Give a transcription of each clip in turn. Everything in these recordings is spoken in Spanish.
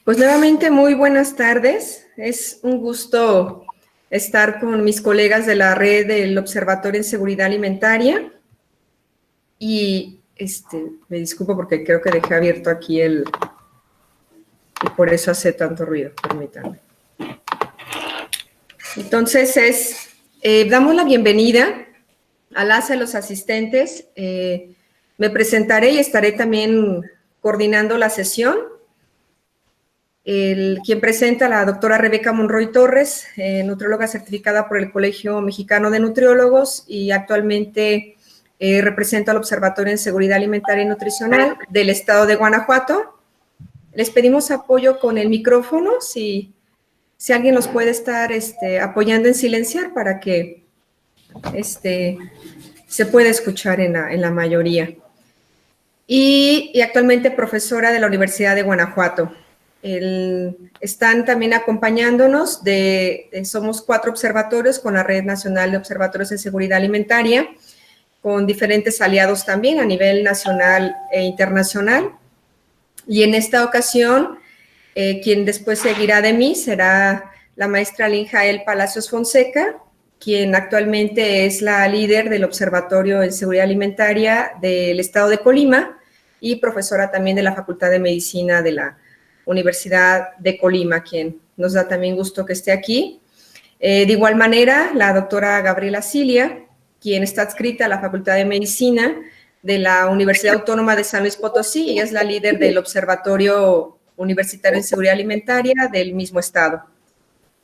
Pues nuevamente muy buenas tardes. Es un gusto estar con mis colegas de la red del Observatorio en Seguridad Alimentaria. Y me disculpo porque creo que dejé abierto aquí y por eso hace tanto ruido, permítanme. Entonces, damos la bienvenida a las y a los asistentes. Me presentaré y estaré también coordinando la sesión. Quien presenta, la doctora Rebeca Monroy Torres, nutrióloga certificada por el Colegio Mexicano de Nutriólogos y actualmente represento al Observatorio en Seguridad Alimentaria y Nutricional del estado de Guanajuato. Les pedimos apoyo con el micrófono, si alguien nos puede estar apoyando en silenciar para que se pueda escuchar en la mayoría. Y actualmente profesora de la Universidad de Guanajuato. Están también acompañándonos, somos 4 observatorios con la Red Nacional de Observatorios en Seguridad Alimentaria, con diferentes aliados también a nivel nacional e internacional. Y en esta ocasión, quien después seguirá de mí será la maestra Lynn Jael Palacios Fonseca, quien actualmente es la líder del Observatorio en Seguridad Alimentaria del estado de Colima y profesora también de la Facultad de Medicina de la Universidad de Colima, quien nos da también gusto que esté aquí. De igual manera, la doctora Gabriela Cilia, quien está adscrita a la Facultad de Medicina de la Universidad Autónoma de San Luis Potosí. Ella es la líder del Observatorio Universitario en Seguridad Alimentaria del mismo estado.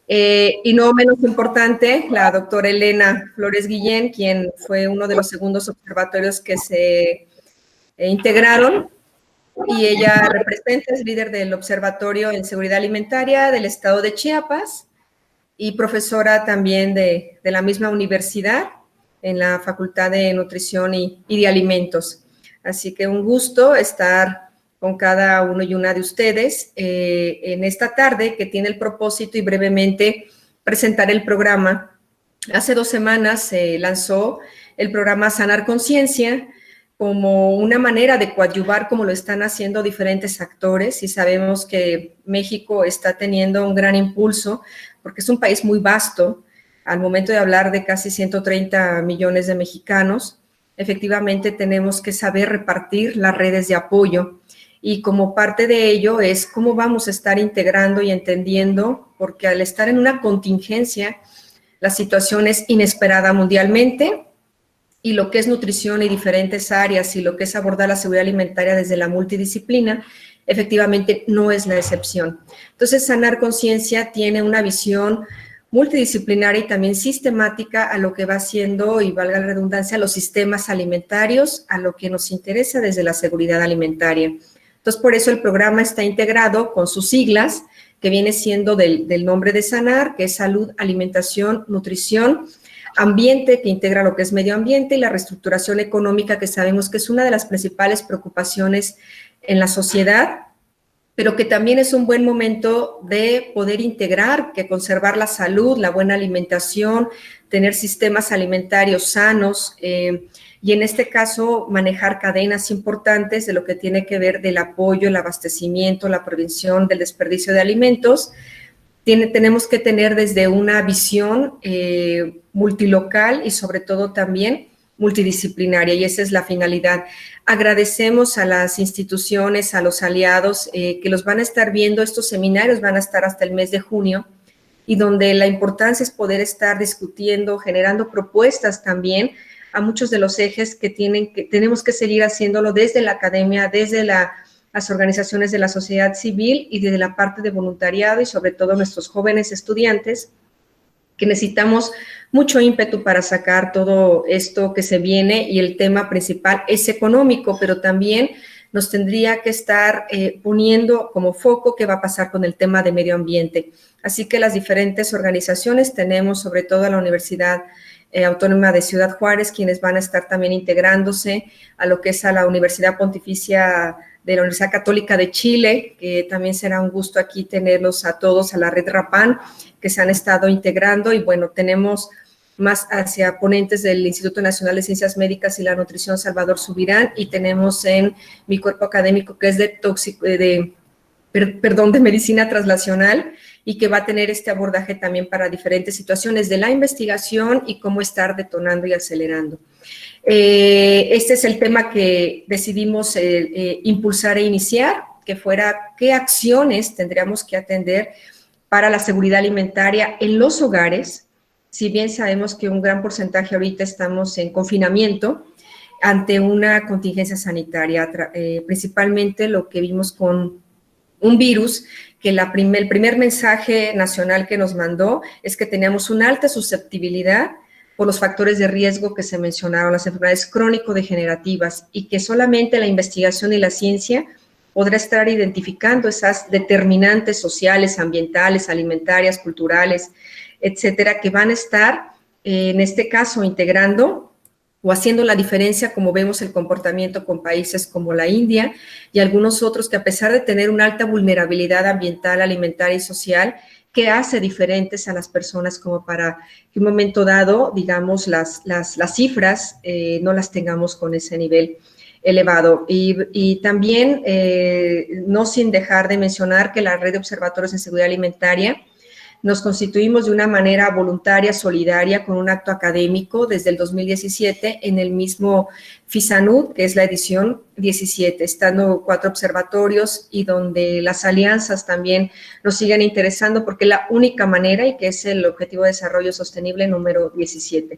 Y no menos importante, la doctora Elena Flores Guillén, quien fue uno de los segundos observatorios que se integraron, y ella representa, es líder del Observatorio en Seguridad Alimentaria del estado de Chiapas y profesora también de la misma universidad en la Facultad de Nutrición y de Alimentos. Así que un gusto estar con cada uno y una de ustedes en esta tarde, que tiene el propósito y brevemente presentar el programa. Hace 2 semanas se lanzó el programa Sanar Conciencia como una manera de coadyuvar, como lo están haciendo diferentes actores, y sabemos que México está teniendo un gran impulso porque es un país muy vasto. Al momento de hablar de casi 130 millones de mexicanos, efectivamente tenemos que saber repartir las redes de apoyo, y como parte de ello es cómo vamos a estar integrando y entendiendo, porque al estar en una contingencia, la situación es inesperada mundialmente, y lo que es nutrición y diferentes áreas y lo que es abordar la seguridad alimentaria desde la multidisciplina, efectivamente no es la excepción. Entonces, Sanar Conciencia tiene una visión multidisciplinaria y también sistemática a lo que va siendo, y valga la redundancia, los sistemas alimentarios, a lo que nos interesa desde la seguridad alimentaria. Entonces, por eso el programa está integrado con sus siglas, que viene siendo del nombre de Sanar, que es salud, alimentación, nutrición, ambiente, que integra lo que es medio ambiente, y la reestructuración económica, que sabemos que es una de las principales preocupaciones en la sociedad, pero que también es un buen momento de poder integrar, que conservar la salud, la buena alimentación, tener sistemas alimentarios sanos, y en este caso manejar cadenas importantes de lo que tiene que ver del apoyo, el abastecimiento, la prevención del desperdicio de alimentos. Tenemos que tener desde una visión multilocal y sobre todo también multidisciplinaria, y esa es la finalidad. Agradecemos a las instituciones, a los aliados que los van a estar viendo. Estos seminarios van a estar hasta el mes de junio, y donde la importancia es poder estar discutiendo, generando propuestas también a muchos de los ejes que tenemos que seguir haciéndolo desde la academia, desde las organizaciones de la sociedad civil y desde la parte de voluntariado, y sobre todo nuestros jóvenes estudiantes, que necesitamos mucho ímpetu para sacar todo esto que se viene, y el tema principal es económico, pero también nos tendría que estar poniendo como foco qué va a pasar con el tema de medio ambiente. Así que las diferentes organizaciones, tenemos sobre todo a la Universidad Autónoma de Ciudad Juárez, quienes van a estar también integrándose a lo que es a la Universidad Pontificia de la Universidad Católica de Chile, que también será un gusto aquí tenerlos a todos, a la red RAPAN, que se han estado integrando. Y bueno, tenemos más hacia ponentes del Instituto Nacional de Ciencias Médicas y la Nutrición, Salvador Subirán, y tenemos en mi cuerpo académico, que es de de medicina translacional, y que va a tener este abordaje también para diferentes situaciones de la investigación y cómo estar detonando y acelerando. Este es el tema que decidimos impulsar e iniciar, que fuera qué acciones tendríamos que atender para la seguridad alimentaria en los hogares. Si bien sabemos que un gran porcentaje ahorita estamos en confinamiento ante una contingencia sanitaria, principalmente lo que vimos con un virus, que el primer mensaje nacional que nos mandó es que teníamos una alta susceptibilidad por los factores de riesgo que se mencionaron, las enfermedades crónico-degenerativas, y que solamente la investigación y la ciencia podrá estar identificando esas determinantes sociales, ambientales, alimentarias, culturales, etcétera, que van a estar, en este caso, integrando o haciendo la diferencia, como vemos el comportamiento con países como la India y algunos otros que, a pesar de tener una alta vulnerabilidad ambiental, alimentaria y social, que hace diferentes a las personas como para que en un momento dado, digamos, las cifras no las tengamos con ese nivel elevado. Y también, no sin dejar de mencionar que la Red de Observatorios en Seguridad Alimentaria nos constituimos de una manera voluntaria, solidaria, con un acto académico desde el 2017 en el mismo FISANUD, que es la edición 17, estando 4 observatorios y donde las alianzas también nos siguen interesando, porque es la única manera, y que es el Objetivo de Desarrollo Sostenible número 17.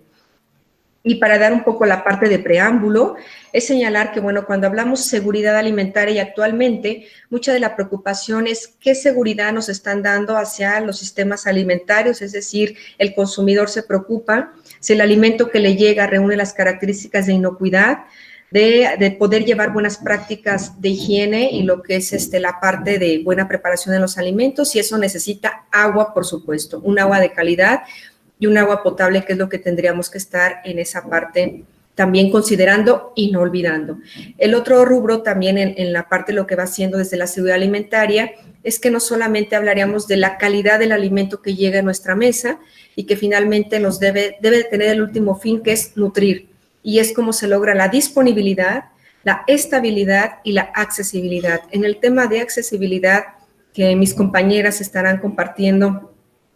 Y para dar un poco la parte de preámbulo, es señalar que, bueno, cuando hablamos seguridad alimentaria y actualmente, mucha de la preocupación es qué seguridad nos están dando hacia los sistemas alimentarios, es decir, el consumidor se preocupa si el alimento que le llega reúne las características de inocuidad, de poder llevar buenas prácticas de higiene y lo que es la parte de buena preparación de los alimentos, y eso necesita agua, por supuesto, un agua de calidad, y un agua potable, que es lo que tendríamos que estar en esa parte también considerando y no olvidando. El otro rubro también en la parte de lo que va haciendo desde la seguridad alimentaria es que no solamente hablaríamos de la calidad del alimento que llega a nuestra mesa y que finalmente nos debe de tener el último fin, que es nutrir, y es cómo se logra la disponibilidad, la estabilidad y la accesibilidad. En el tema de accesibilidad, que mis compañeras estarán compartiendo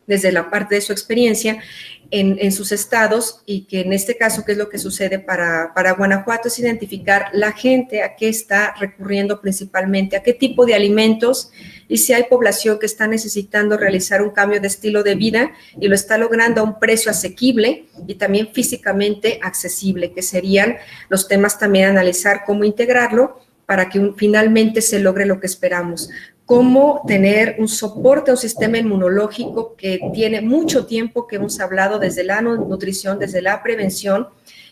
desde la parte de su experiencia en sus estados, y que en este caso, ¿qué es lo que sucede para Guanajuato? Es identificar la gente a qué está recurriendo principalmente, a qué tipo de alimentos, y si hay población que está necesitando realizar un cambio de estilo de vida y lo está logrando a un precio asequible y también físicamente accesible, que serían los temas también a analizar, cómo integrarlo para que finalmente se logre lo que esperamos. Cómo tener un soporte a un sistema inmunológico que tiene mucho tiempo que hemos hablado desde la nutrición, desde la prevención,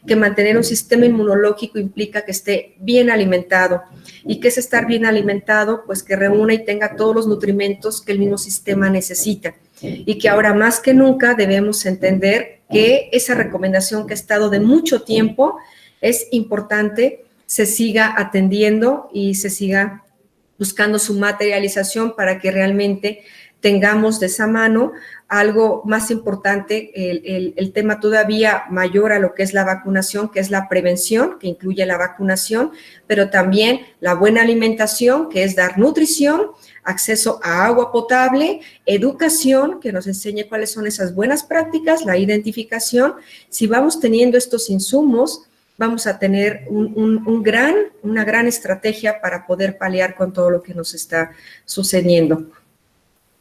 que mantener un sistema inmunológico implica que esté bien alimentado. ¿Y qué es estar bien alimentado? Pues que reúna y tenga todos los nutrimentos que el mismo sistema necesita. Y que ahora más que nunca debemos entender que esa recomendación que ha estado de mucho tiempo es importante, se siga atendiendo y se siga buscando su materialización para que realmente tengamos de esa mano algo más importante, el tema todavía mayor a lo que es la vacunación, que es la prevención, que incluye la vacunación, pero también la buena alimentación, que es dar nutrición, acceso a agua potable, educación, que nos enseñe cuáles son esas buenas prácticas, la identificación. Si vamos teniendo estos insumos, vamos a tener una gran estrategia para poder paliar con todo lo que nos está sucediendo.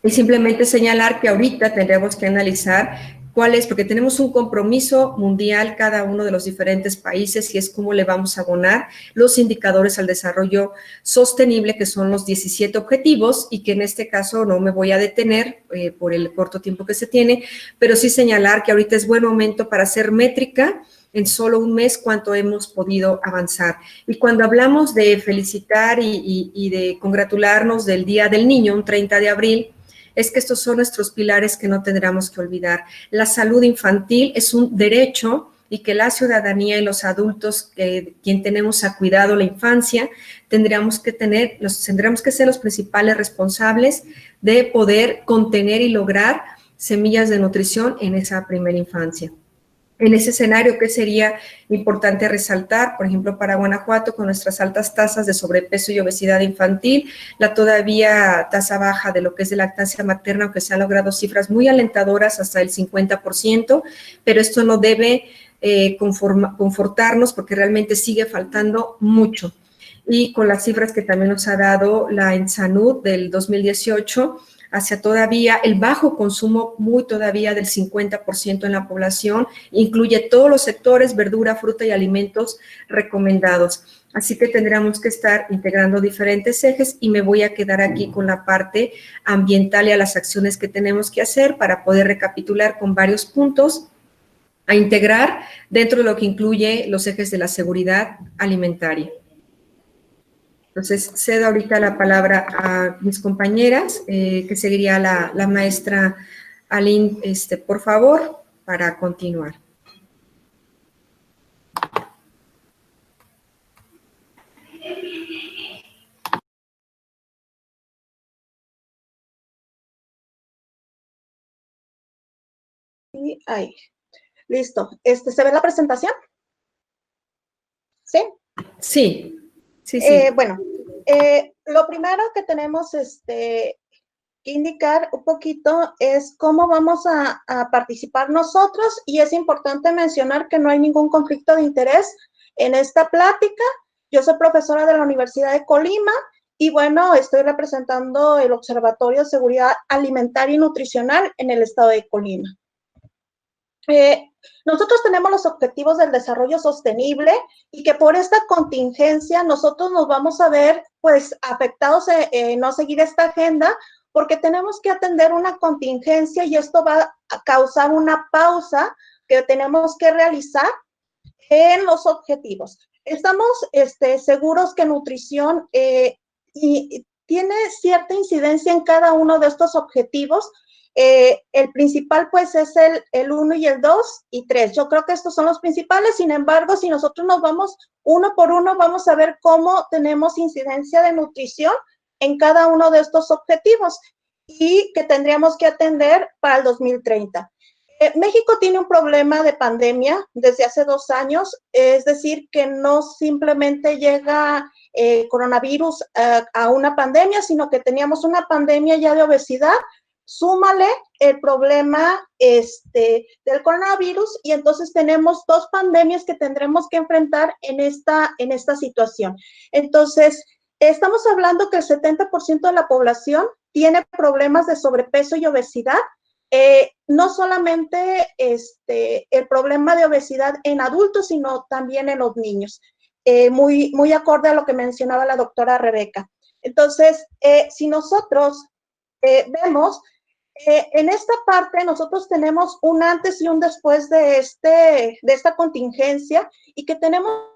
Y simplemente señalar que ahorita tendremos que analizar cuál es, porque tenemos un compromiso mundial cada uno de los diferentes países, y es cómo le vamos a abonar los indicadores al desarrollo sostenible, que son los 17 objetivos, y que en este caso no me voy a detener por el corto tiempo que se tiene, pero sí señalar que ahorita es buen momento para hacer métrica en solo un mes cuánto hemos podido avanzar. Y cuando hablamos de felicitar y de congratularnos del Día del Niño, un 30 de abril, es que estos son nuestros pilares que no tendremos que olvidar. La salud infantil es un derecho, y que la ciudadanía y los adultos, quien tenemos a cuidado la infancia, tendríamos que ser los principales responsables de poder contener y lograr semillas de nutrición en esa primera infancia. En ese escenario, ¿qué sería importante resaltar? Por ejemplo, para Guanajuato, con nuestras altas tasas de sobrepeso y obesidad infantil, la todavía tasa baja de lo que es de lactancia materna, aunque se han logrado cifras muy alentadoras hasta el 50%, pero esto no debe confortarnos porque realmente sigue faltando mucho. Y con las cifras que también nos ha dado la ENSANUD del 2018, hacia todavía el bajo consumo muy todavía del 50% en la población, incluye todos los sectores, verdura, fruta y alimentos recomendados. Así que tendríamos que estar integrando diferentes ejes y me voy a quedar aquí con la parte ambiental y a las acciones que tenemos que hacer para poder recapitular con varios puntos a integrar dentro de lo que incluye los ejes de la seguridad alimentaria. Entonces, cedo ahorita la palabra a mis compañeras, que seguiría la maestra Aline, por favor, para continuar. Y ahí, listo. ¿Se ve la presentación? ¿Sí? Sí, sí, sí. Bueno, lo primero que tenemos que indicar un poquito es cómo vamos a participar nosotros, y es importante mencionar que no hay ningún conflicto de interés en esta plática. Yo soy profesora de la Universidad de Colima y bueno, estoy representando el Observatorio de Seguridad Alimentaria y Nutricional en el estado de Colima. Nosotros tenemos los objetivos del desarrollo sostenible y que por esta contingencia nosotros nos vamos a ver pues afectados en no seguir esta agenda, porque tenemos que atender una contingencia y esto va a causar una pausa que tenemos que realizar en los objetivos. Estamos seguros que nutrición tiene cierta incidencia en cada uno de estos objetivos. El principal pues es el 1 y el 2 y 3. Yo creo que estos son los principales. Sin embargo, si nosotros nos vamos uno por uno, vamos a ver cómo tenemos incidencia de nutrición en cada uno de estos objetivos y que tendríamos que atender para el 2030. México tiene un problema de pandemia desde hace 2 años, es decir, que no simplemente llega coronavirus a una pandemia, sino que teníamos una pandemia ya de obesidad. Súmale el problema del coronavirus y entonces tenemos 2 pandemias que tendremos que enfrentar en esta situación. Entonces, estamos hablando que el 70% de la población tiene problemas de sobrepeso y obesidad. No solamente el problema de obesidad en adultos, sino también en los niños. Muy acorde a lo que mencionaba la doctora Rebeca. Entonces, si nosotros vemos, en esta parte nosotros tenemos un antes y un después de esta contingencia y que tenemos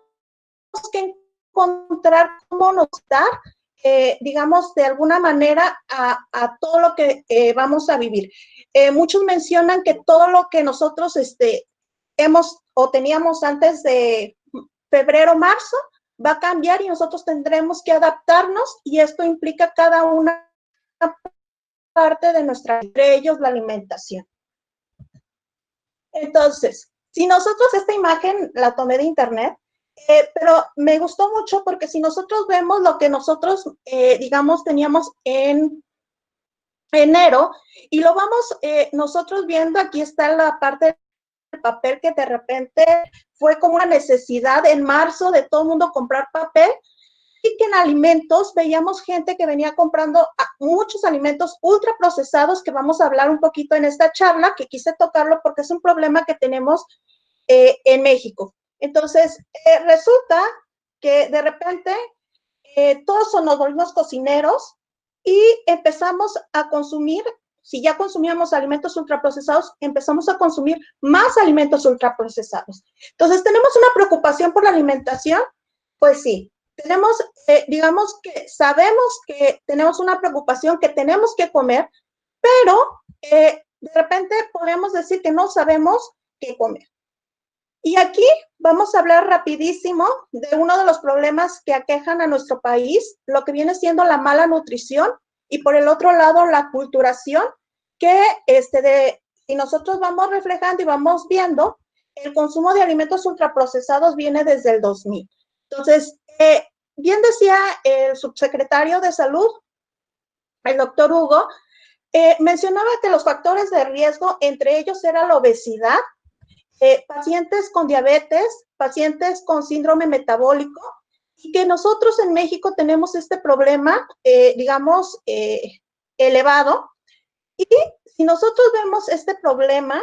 que encontrar cómo nos da, digamos, de alguna manera a todo lo que vamos a vivir. Muchos mencionan que todo lo que nosotros hemos o teníamos antes de febrero, marzo, va a cambiar y nosotros tendremos que adaptarnos y esto implica cada una parte de nuestra, entre ellos la alimentación. Entonces, si nosotros esta imagen la tomé de internet, pero me gustó mucho porque si nosotros vemos lo que nosotros, digamos, teníamos en enero y lo vamos nosotros viendo, aquí está la parte del papel que de repente fue como una necesidad en marzo de todo el mundo comprar papel, y que en alimentos veíamos gente que venía comprando muchos alimentos ultraprocesados, que vamos a hablar un poquito en esta charla, que quise tocarlo porque es un problema que tenemos en México. Entonces, resulta que de repente todos nos volvimos cocineros y empezamos a consumir, si ya consumíamos alimentos ultraprocesados, empezamos a consumir más alimentos ultraprocesados. Entonces, ¿tenemos una preocupación por la alimentación? Pues sí. Tenemos, digamos que sabemos que tenemos una preocupación, que tenemos que comer, pero de repente podemos decir que no sabemos qué comer. Y aquí vamos a hablar rapidísimo de uno de los problemas que aquejan a nuestro país, lo que viene siendo la mala nutrición y por el otro lado la aculturación, que si nosotros vamos reflejando y vamos viendo, el consumo de alimentos ultraprocesados viene desde el 2000. Entonces, bien decía el subsecretario de Salud, el doctor Hugo, mencionaba que los factores de riesgo, entre ellos era la obesidad, pacientes con diabetes, pacientes con síndrome metabólico, y que nosotros en México tenemos este problema, digamos, elevado. Y si nosotros vemos este problema,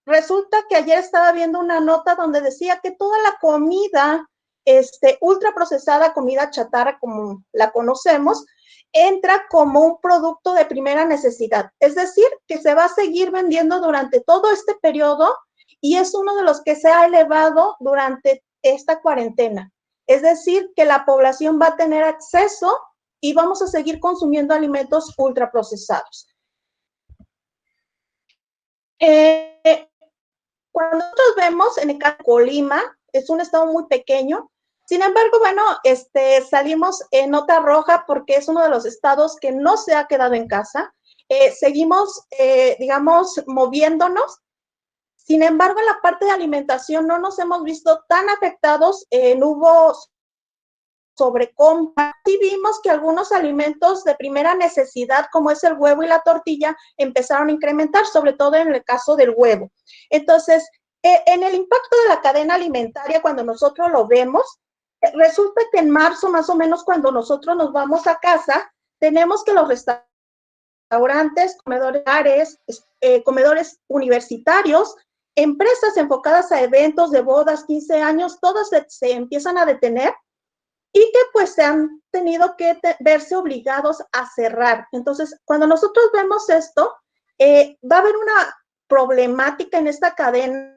resulta que ayer estaba viendo una nota donde decía que toda la comida ultraprocesada, comida chatarra como la conocemos, entra como un producto de primera necesidad. Es decir, que se va a seguir vendiendo durante todo este periodo y es uno de los que se ha elevado durante esta cuarentena. Es decir, que la población va a tener acceso y vamos a seguir consumiendo alimentos ultraprocesados. Cuando nosotros vemos en el caso de Colima, es un estado muy pequeño, sin embargo, bueno, salimos en nota roja porque es uno de los estados que no se ha quedado en casa. Seguimos, digamos, moviéndonos. Sin embargo, en la parte de alimentación no nos hemos visto tan afectados, no hubo sobrecompra. Sí vimos que algunos alimentos de primera necesidad, como es el huevo y la tortilla, empezaron a incrementar, sobre todo en el caso del huevo. Entonces, en el impacto de la cadena alimentaria, cuando nosotros lo vemos, resulta que en marzo, más o menos, cuando nosotros nos vamos a casa, tenemos que los restaurantes, comedores, comedores universitarios, empresas enfocadas a eventos de bodas, 15 años, todos se empiezan a detener y que pues se han tenido que verse obligados a cerrar. Entonces, cuando nosotros vemos esto, va a haber una problemática en esta cadena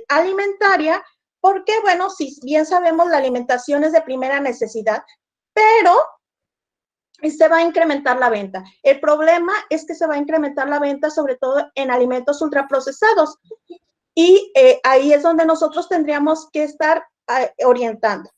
alimentaria, porque, bueno, si bien sabemos la alimentación es de primera necesidad, pero se va a incrementar la venta. El problema es que se va a incrementar la venta sobre todo en alimentos ultraprocesados y ahí es donde nosotros tendríamos que estar orientando.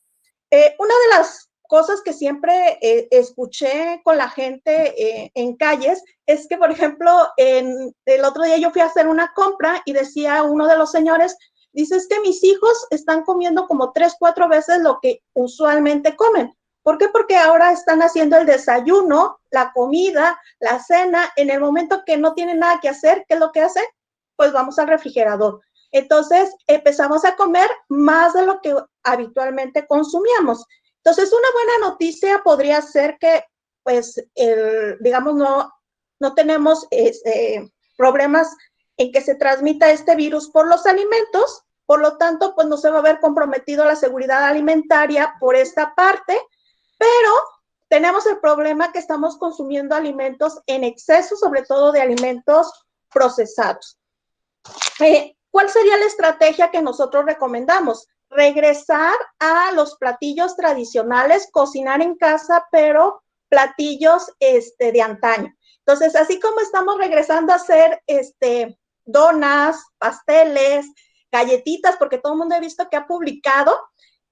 Una de las cosas que siempre escuché con la gente en calles es que, por ejemplo, el otro día yo fui a hacer una compra y decía uno de los señores, dice, es que mis hijos están comiendo como 3, 4 veces lo que usualmente comen. ¿Por qué? Porque ahora están haciendo el desayuno, la comida, la cena, en el momento que no tienen nada que hacer, ¿qué es lo que hacen? Pues vamos al refrigerador. Entonces, empezamos a comer más de lo que habitualmente consumíamos. Entonces, una buena noticia podría ser que, pues, digamos, no tenemos problemas en que se transmita este virus por los alimentos, por lo tanto, pues no se va a ver comprometido la seguridad alimentaria por esta parte, pero tenemos el problema que estamos consumiendo alimentos en exceso, sobre todo de alimentos procesados. ¿Cuál sería la estrategia que nosotros recomendamos? Regresar a los platillos tradicionales, cocinar en casa, pero platillos de antaño. Entonces, así como estamos regresando a hacer donas, pasteles, galletitas, porque todo el mundo he visto que ha publicado,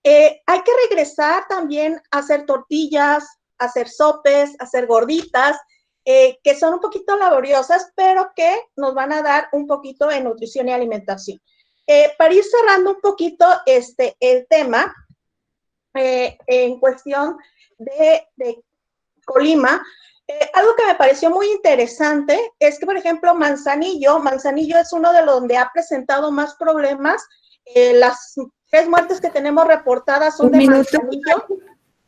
hay que regresar también a hacer tortillas, a hacer sopes, a hacer gorditas, que son un poquito laboriosas, pero que nos van a dar un poquito de nutrición y alimentación. Para ir cerrando un poquito el tema, en cuestión de Colima, algo que me pareció muy interesante es que, por ejemplo, Manzanillo es uno de los donde ha presentado más problemas. Las 3 muertes que tenemos reportadas son de Manzanillo.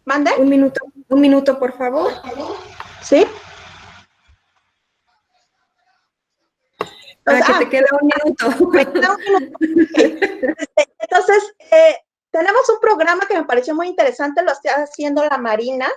¿Mande? Un minuto, por favor. ¿Sí? Que te queda un minuto. Me queda un minuto. Okay. Entonces, tenemos un programa que me pareció muy interesante, lo está haciendo la Marina.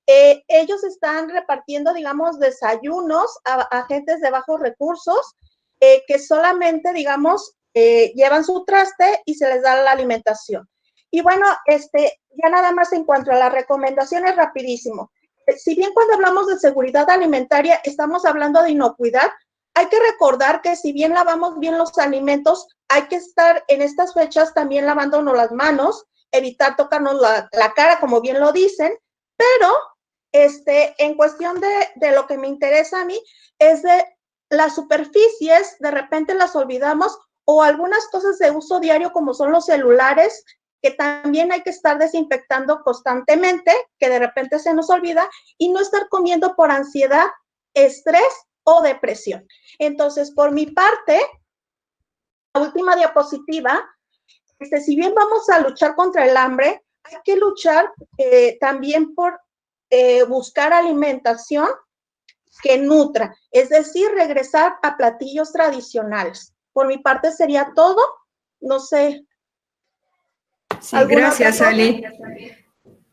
Ellos están repartiendo, digamos, desayunos a gentes de bajos recursos que solamente, digamos, llevan su traste y se les da la alimentación. Y bueno, ya nada más en cuanto a las recomendaciones, rapidísimo. Si bien cuando hablamos de seguridad alimentaria estamos hablando de inocuidad, hay que recordar que si bien lavamos bien los alimentos, hay que estar en estas fechas también lavándonos las manos, evitar tocarnos la cara, como bien lo dicen, pero en cuestión de lo que me interesa a mí es de las superficies, de repente las olvidamos o algunas cosas de uso diario como son los celulares, que también hay que estar desinfectando constantemente, que de repente se nos olvida, y no estar comiendo por ansiedad, estrés o depresión. Entonces, por mi parte, la última diapositiva, si bien vamos a luchar contra el hambre, hay que luchar también por buscar alimentación que nutra, es decir, regresar a platillos tradicionales. Por mi parte sería todo, no sé. Sí, gracias, Ali.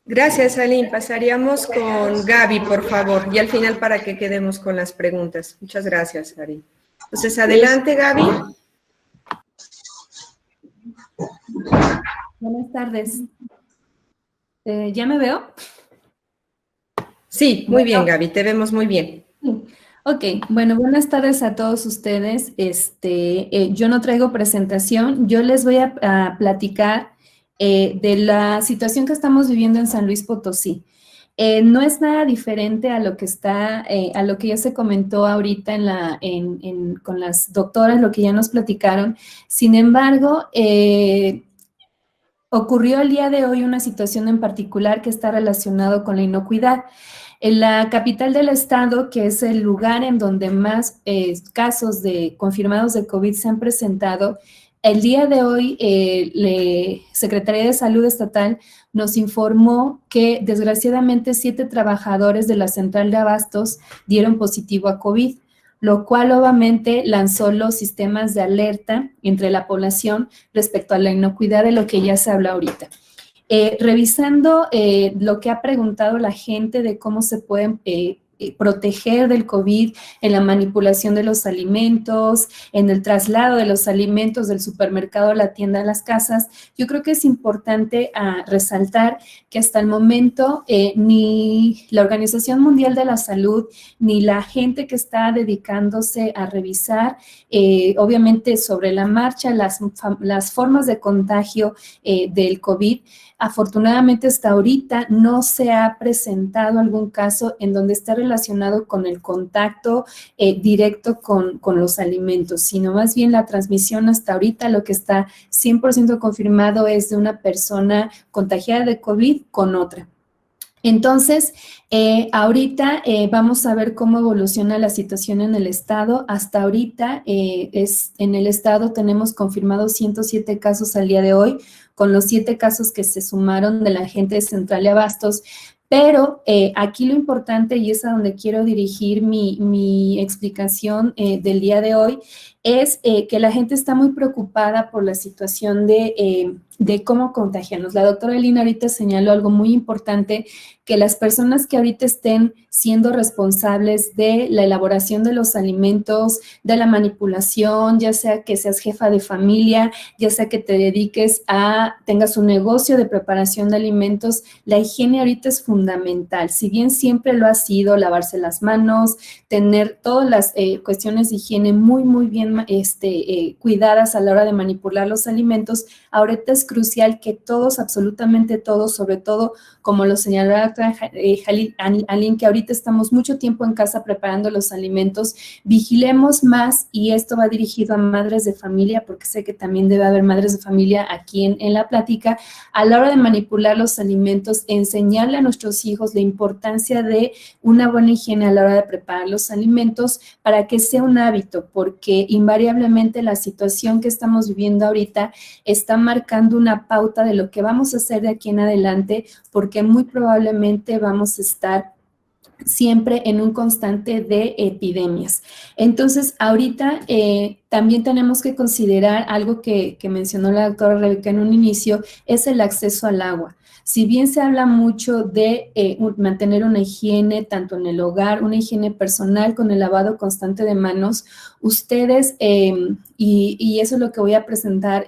Gracias, Ali. Pasaríamos con Gaby, por favor, y al final para que quedemos con las preguntas. Muchas gracias, Ali. Entonces, adelante, Gaby. Buenas tardes. ¿Ya me veo? Sí, muy bien, Gaby, te vemos muy bien. Ok, bueno, buenas tardes a todos ustedes. Yo no traigo presentación, yo les voy a platicar de la situación que estamos viviendo en San Luis Potosí. No es nada diferente a lo que a lo que ya se comentó ahorita con las doctoras, lo que ya nos platicaron. Sin embargo, ocurrió el día de hoy una situación en particular que está relacionado con la inocuidad. En la capital del estado, que es el lugar en donde más casos confirmados de COVID se han presentado, el día de hoy la Secretaría de Salud Estatal nos informó que desgraciadamente 7 trabajadores de la central de abastos dieron positivo a COVID, lo cual obviamente lanzó los sistemas de alerta entre la población respecto a la inocuidad de lo que ya se habla ahorita. Revisando lo que ha preguntado la gente de cómo se pueden proteger del COVID en la manipulación de los alimentos, en el traslado de los alimentos del supermercado a la tienda a las casas, yo creo que es importante resaltar que hasta el momento ni la Organización Mundial de la Salud ni la gente que está dedicándose a revisar, obviamente sobre la marcha, las formas de contagio del COVID, afortunadamente hasta ahorita no se ha presentado algún caso en donde esté relacionado con el contacto directo con los alimentos, sino más bien la transmisión hasta ahorita lo que está 100% confirmado es de una persona contagiada de COVID con otra. Entonces, ahorita vamos a ver cómo evoluciona la situación en el estado. Hasta ahorita en el estado tenemos confirmados 107 casos al día de hoy, con los 7 casos que se sumaron de la gente de Central de Abastos. Pero aquí lo importante, y es a donde quiero dirigir mi explicación del día de hoy, es que la gente está muy preocupada por la situación de cómo contagiarnos. La doctora Elina ahorita señaló algo muy importante, que las personas que ahorita estén siendo responsables de la elaboración de los alimentos, de la manipulación, ya sea que seas jefa de familia, ya sea que te dediques tengas un negocio de preparación de alimentos, la higiene ahorita es fundamental. Si bien siempre lo ha sido, lavarse las manos, tener todas las cuestiones de higiene muy bien cuidadas a la hora de manipular los alimentos, ahorita es crucial que todos, absolutamente todos, sobre todo, como lo señaló la doctora Aline, que ahorita estamos mucho tiempo en casa preparando los alimentos, vigilemos más, y esto va dirigido a madres de familia, porque sé que también debe haber madres de familia aquí en la plática, a la hora de manipular los alimentos, enseñarle a nuestros hijos la importancia de una buena higiene a la hora de preparar los alimentos para que sea un hábito, porque invariablemente la situación que estamos viviendo ahorita está marcando una pauta de lo que vamos a hacer de aquí en adelante, porque muy probablemente vamos a estar siempre en un constante de epidemias. Entonces, ahorita también tenemos que considerar algo que mencionó la doctora Rebeca en un inicio, es el acceso al agua. Si bien se habla mucho de mantener una higiene, tanto en el hogar, una higiene personal con el lavado constante de manos, ustedes, y eso es lo que voy a presentar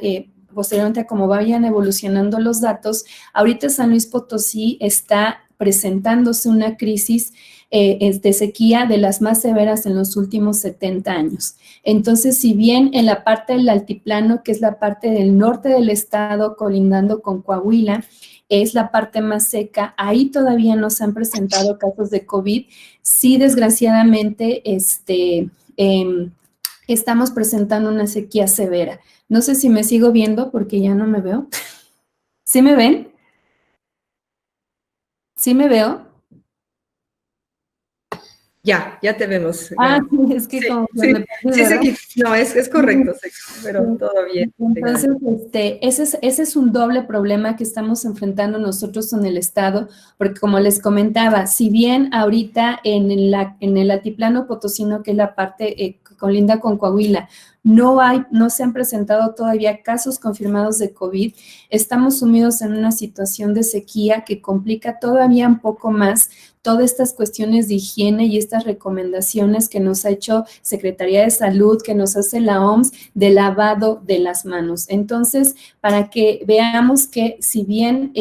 posteriormente a cómo vayan evolucionando los datos, ahorita San Luis Potosí está presentándose una crisis de sequía de las más severas en los últimos 70 años. Entonces, si bien en la parte del altiplano, que es la parte del norte del estado, colindando con Coahuila, es la parte más seca, ahí todavía no se han presentado casos de COVID. Sí, desgraciadamente, estamos presentando una sequía severa. No sé si me sigo viendo porque ya no me veo. ¿Sí me ven? ¿Sí me veo? Ya te vemos, Ah, Gaby. sí, es que Sí, como que sí, me perdí, sí, ¿verdad? no, es correcto, sí, pero Sí. todo bien, Gaby. Entonces, ese es un doble problema que estamos enfrentando nosotros en el Estado, porque como les comentaba, si bien ahorita en el altiplano potosino, que es la parte que colinda con Coahuila, no se han presentado todavía casos confirmados de COVID, estamos sumidos en una situación de sequía que complica todavía un poco más todas estas cuestiones de higiene y estas recomendaciones que nos ha hecho Secretaría de Salud, que nos hace la OMS, de lavado de las manos. Entonces, para que veamos que si bien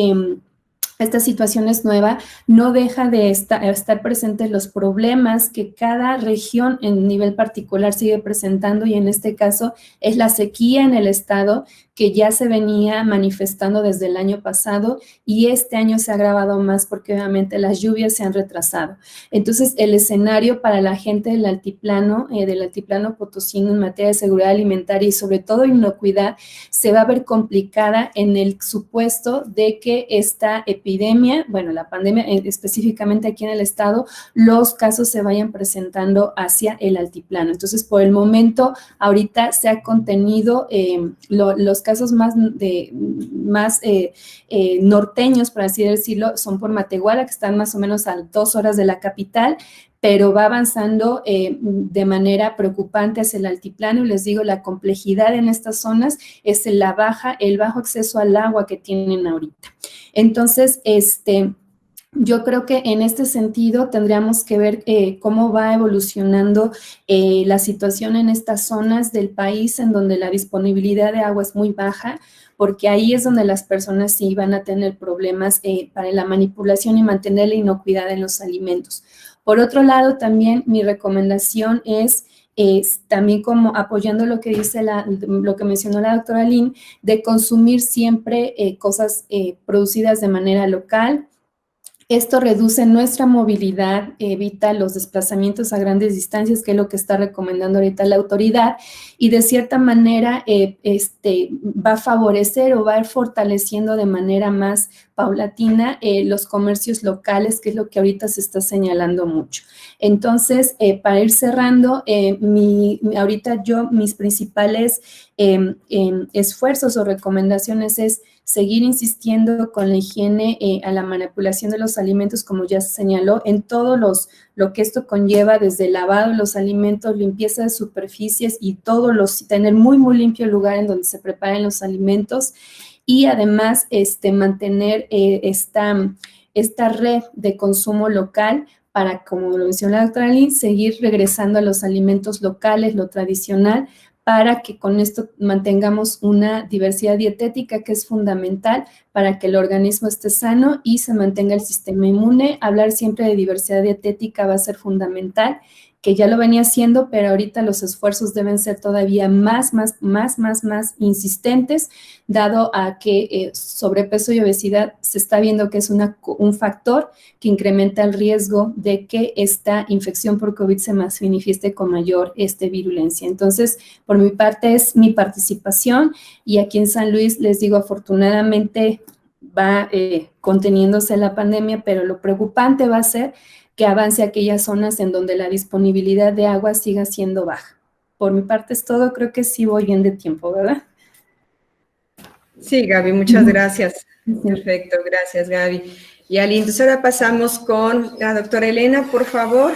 esta situación es nueva, no deja de estar presentes los problemas que cada región en nivel particular sigue presentando, y en este caso es la sequía en el estado, que ya se venía manifestando desde el año pasado y este año se ha agravado más porque obviamente las lluvias se han retrasado. Entonces, el escenario para la gente del altiplano potosino en materia de seguridad alimentaria y sobre todo inocuidad se va a ver complicada en el supuesto de que esta epidemia, bueno, la pandemia específicamente aquí en el estado, los casos se vayan presentando hacia el altiplano. Entonces, por el momento, ahorita se ha contenido los casos más norteños, por así decirlo, son por Matehuala, que están más o menos a 2 horas de la capital, pero va avanzando de manera preocupante hacia el altiplano. Y les digo, la complejidad en estas zonas es el bajo acceso al agua que tienen ahorita. Entonces, yo creo que en este sentido tendríamos que ver cómo va evolucionando la situación en estas zonas del país en donde la disponibilidad de agua es muy baja, porque ahí es donde las personas sí van a tener problemas para la manipulación y mantener la inocuidad en los alimentos. Por otro lado, también mi recomendación es también como apoyando lo que dice lo que mencionó la doctora Lynn, de consumir siempre cosas producidas de manera local. Esto reduce nuestra movilidad, evita los desplazamientos a grandes distancias, que es lo que está recomendando ahorita la autoridad, y de cierta manera va a favorecer o va a ir fortaleciendo de manera más paulatina los comercios locales, que es lo que ahorita se está señalando mucho. Entonces, para ir cerrando, ahorita mis principales esfuerzos o recomendaciones es seguir insistiendo con la higiene a la manipulación de los alimentos, como ya se señaló, en todo lo que esto conlleva, desde el lavado de los alimentos, limpieza de superficies y tener muy, muy limpio el lugar en donde se preparen los alimentos, y además mantener esta red de consumo local para, como lo mencionó la doctora Lynn, seguir regresando a los alimentos locales, lo tradicional, para que con esto mantengamos una diversidad dietética que es fundamental para que el organismo esté sano y se mantenga el sistema inmune. Hablar siempre de diversidad dietética va a ser fundamental, que ya lo venía haciendo, pero ahorita los esfuerzos deben ser todavía más insistentes, dado a que sobrepeso y obesidad se está viendo que es un factor que incrementa el riesgo de que esta infección por COVID se manifieste con mayor virulencia. Entonces, por mi parte es mi participación, y aquí en San Luis les digo, afortunadamente va conteniéndose la pandemia, pero lo preocupante va a ser que avance a aquellas zonas en donde la disponibilidad de agua siga siendo baja. Por mi parte es todo, creo que sí voy bien de tiempo, ¿verdad? Sí, Gaby, muchas gracias. Perfecto, gracias, Gaby. Y Ali, entonces ahora pasamos con la doctora Elena, por favor.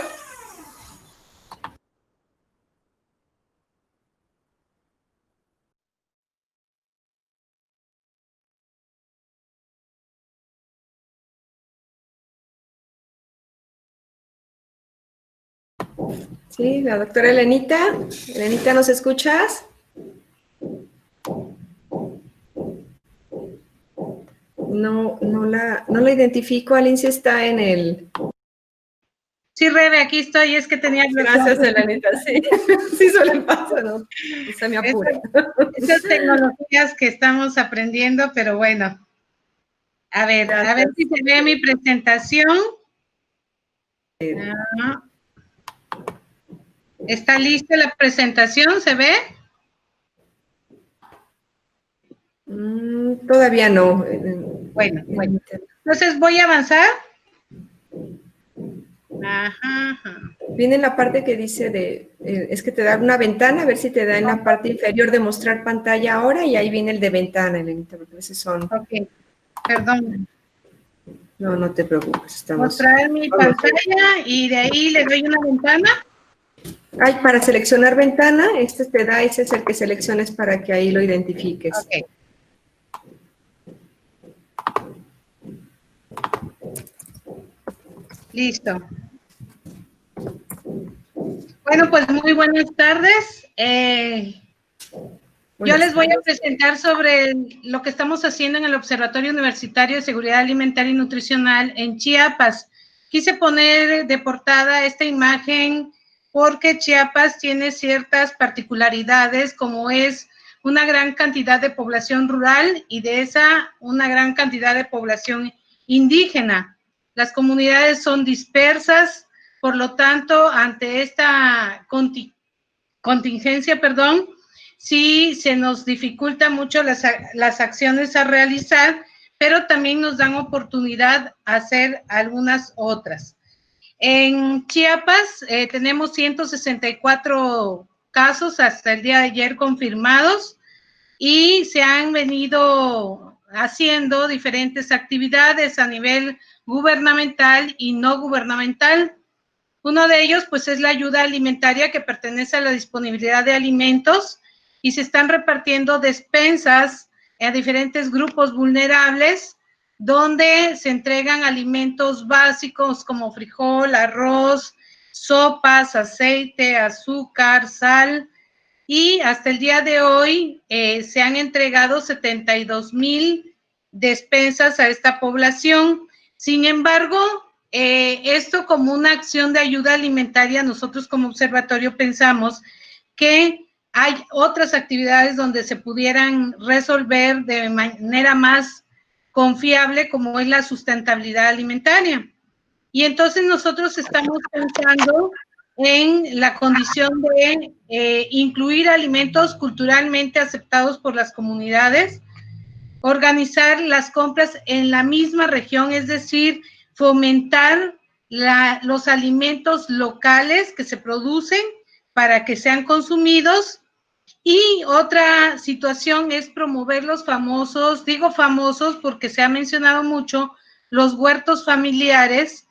Sí, la doctora Elenita. Elenita, ¿nos escuchas? No la identifico. Aline, si está en el... Sí, Rebe, aquí estoy, es que tenía... Gracias, Elenita, sí. Sí suele pasar, ¿no? Se me apura. Esas tecnologías que estamos aprendiendo, pero bueno. A ver si se ve mi presentación. ¿Está lista la presentación? ¿Se ve? Todavía no. Bueno. Entonces voy a avanzar. Ajá. Viene la parte que dice es que te da una ventana, a ver si te da en la parte inferior de mostrar pantalla ahora, y ahí viene el de ventana, Elenita, porque a veces son... Ok, perdón. No te preocupes, estamos... Mostrar mi pantalla y de ahí le doy una ventana. Ay, para seleccionar ventana, te da, ese es el que selecciones para que ahí lo identifiques. Ok. Listo. Bueno, pues muy buenas tardes. Yo les voy a presentar sobre lo que estamos haciendo en el Observatorio Universitario de Seguridad Alimentaria y Nutricional en Chiapas. Quise poner de portada esta imagen porque Chiapas tiene ciertas particularidades, como es una gran cantidad de población rural y de esa una gran cantidad de población indígena. Las comunidades son dispersas, por lo tanto, ante esta contingencia, sí se nos dificulta mucho las acciones a realizar, pero también nos dan oportunidad a hacer algunas otras. En Chiapas tenemos 164 casos hasta el día de ayer confirmados y se han venido haciendo diferentes actividades a nivel gubernamental y no gubernamental. Uno de ellos, pues, es la ayuda alimentaria, que pertenece a la disponibilidad de alimentos, y se están repartiendo despensas a diferentes grupos vulnerables, donde se entregan alimentos básicos como frijol, arroz, sopas, aceite, azúcar, sal, y hasta el día de hoy se han entregado 72,000 despensas a esta población. Sin embargo, esto como una acción de ayuda alimentaria, nosotros como observatorio pensamos que hay otras actividades donde se pudieran resolver de manera más confiable, como es la sustentabilidad alimentaria. Y entonces nosotros estamos pensando en la condición de incluir alimentos culturalmente aceptados por las comunidades, organizar las compras en la misma región, es decir, fomentar los alimentos locales que se producen para que sean consumidos. Y otra situación es promover los famosos, digo famosos porque se ha mencionado mucho, los huertos familiares,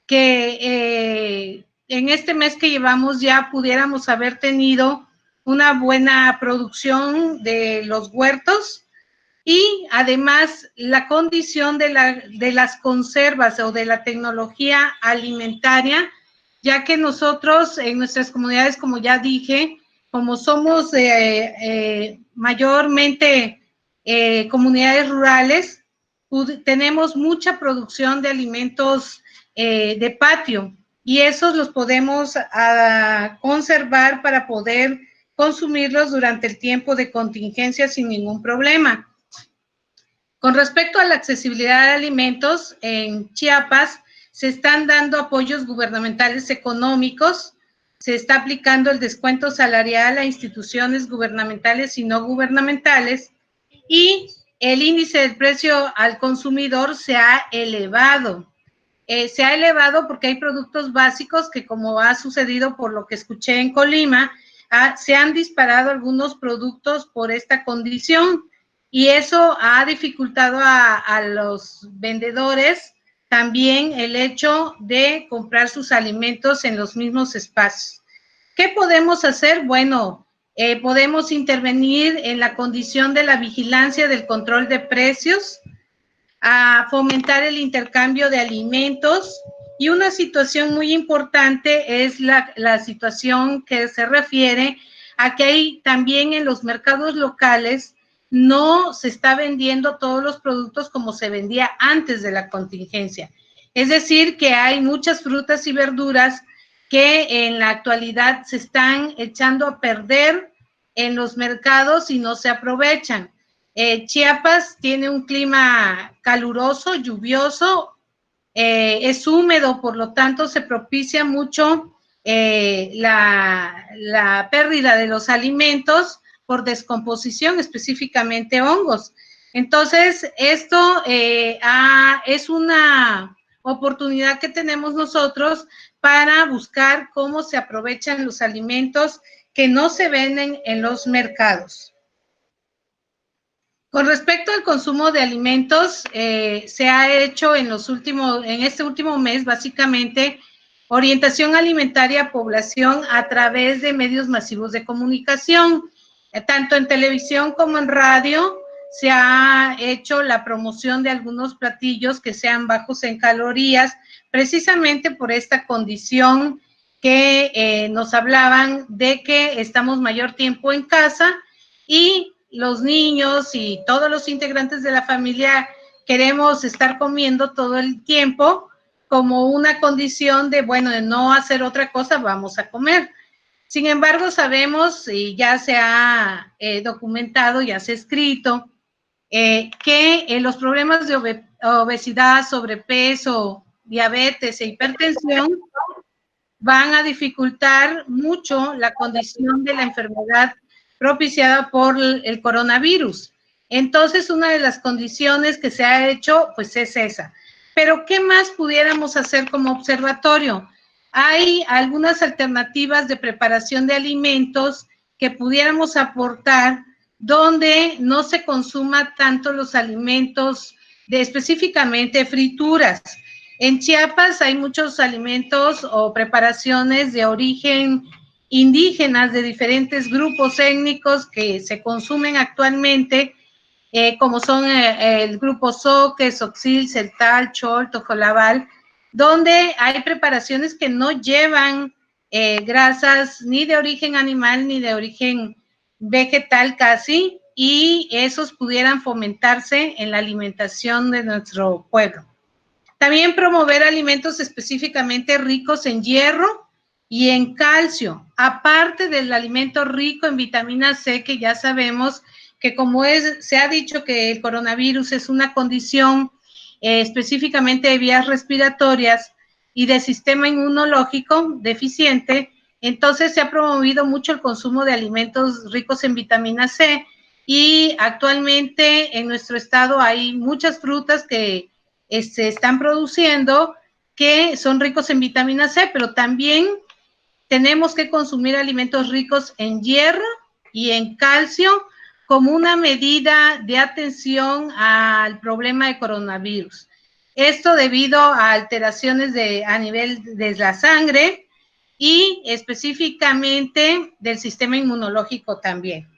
que en este mes que llevamos ya pudiéramos haber tenido una buena producción de los huertos, y además la condición de las conservas o de la tecnología alimentaria, ya que nosotros en nuestras comunidades, como ya dije, como somos mayormente comunidades rurales, tenemos mucha producción de alimentos de patio, y esos los podemos conservar para poder consumirlos durante el tiempo de contingencia sin ningún problema. Con respecto a la accesibilidad de alimentos, en Chiapas se están dando apoyos gubernamentales económicos, se está aplicando el descuento salarial a instituciones gubernamentales y no gubernamentales, y el índice del precio al consumidor se ha elevado. Se ha elevado porque hay productos básicos que, como ha sucedido por lo que escuché en Colima, se han disparado algunos productos por esta condición, y eso ha dificultado a los vendedores también el hecho de comprar sus alimentos en los mismos espacios. ¿Qué podemos hacer? Bueno, podemos intervenir en la condición de la vigilancia del control de precios, a fomentar el intercambio de alimentos, y una situación muy importante es la situación que se refiere a que hay también en los mercados locales no se está vendiendo todos los productos como se vendía antes de la contingencia. Es decir, que hay muchas frutas y verduras que en la actualidad se están echando a perder en los mercados y no se aprovechan. Chiapas tiene un clima caluroso, lluvioso, es húmedo, por lo tanto se propicia mucho la pérdida de los alimentos por descomposición, específicamente hongos. Entonces, esto es una oportunidad que tenemos nosotros para buscar cómo se aprovechan los alimentos que no se venden en los mercados. Con respecto al consumo de alimentos, se ha hecho en este último mes, básicamente, orientación alimentaria a población a través de medios masivos de comunicación, tanto en televisión como en radio. Se ha hecho la promoción de algunos platillos que sean bajos en calorías, precisamente por esta condición que nos hablaban de que estamos mayor tiempo en casa y los niños y todos los integrantes de la familia queremos estar comiendo todo el tiempo como una condición de, bueno, de no hacer otra cosa, vamos a comer. Sin embargo, sabemos, y ya se ha documentado, ya se ha escrito, que los problemas de obesidad, sobrepeso, diabetes e hipertensión van a dificultar mucho la condición de la enfermedad propiciada por el coronavirus. Entonces, una de las condiciones que se ha hecho, pues es esa. Pero, ¿qué más pudiéramos hacer como observatorio? Hay algunas alternativas de preparación de alimentos que pudiéramos aportar donde no se consuma tanto los alimentos de específicamente frituras. En Chiapas hay muchos alimentos o preparaciones de origen indígenas de diferentes grupos étnicos que se consumen actualmente, como son el grupo Zoque, Xoxil, Celtal, Chol, Tojolabal, donde hay preparaciones que no llevan grasas ni de origen animal ni de origen vegetal casi, y esos pudieran fomentarse en la alimentación de nuestro pueblo. También promover alimentos específicamente ricos en hierro y en calcio, aparte del alimento rico en vitamina C, que ya sabemos que como se ha dicho que el coronavirus es una condición específicamente de vías respiratorias y de sistema inmunológico deficiente, entonces se ha promovido mucho el consumo de alimentos ricos en vitamina C, y actualmente en nuestro estado hay muchas frutas que se están produciendo que son ricos en vitamina C, pero también tenemos que consumir alimentos ricos en hierro y en calcio como una medida de atención al problema de coronavirus. Esto debido a alteraciones a nivel de la sangre y específicamente del sistema inmunológico también.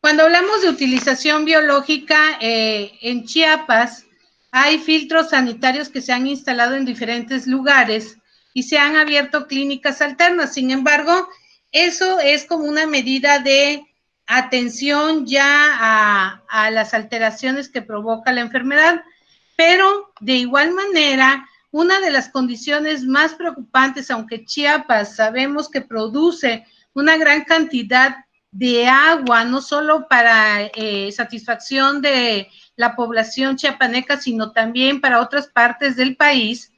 Cuando hablamos de utilización biológica, en Chiapas hay filtros sanitarios que se han instalado en diferentes lugares y se han abierto clínicas alternas. Sin embargo, eso es como una medida de atención ya a las alteraciones que provoca la enfermedad, pero de igual manera, una de las condiciones más preocupantes, aunque Chiapas sabemos que produce una gran cantidad de agua, no solo para satisfacción de la población chiapaneca, sino también para otras partes del país,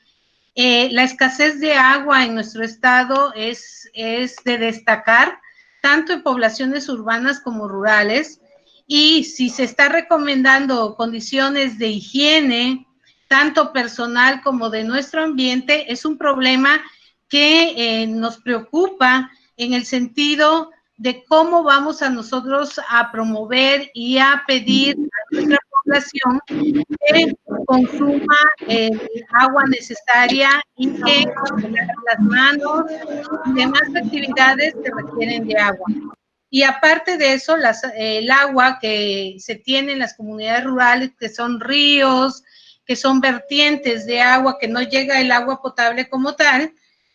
la escasez de agua en nuestro estado es de destacar, tanto en poblaciones urbanas como rurales, y si se está recomendando condiciones de higiene, tanto personal como de nuestro ambiente, es un problema que nos preocupa en el sentido de cómo vamos a nosotros a promover y a pedir a nuestra población que consuma el agua necesaria y que las manos y demás actividades que requieren de agua. Y aparte de eso, el agua que se tiene en las comunidades rurales, que son ríos, que son vertientes de agua, que no llega el agua potable como tal,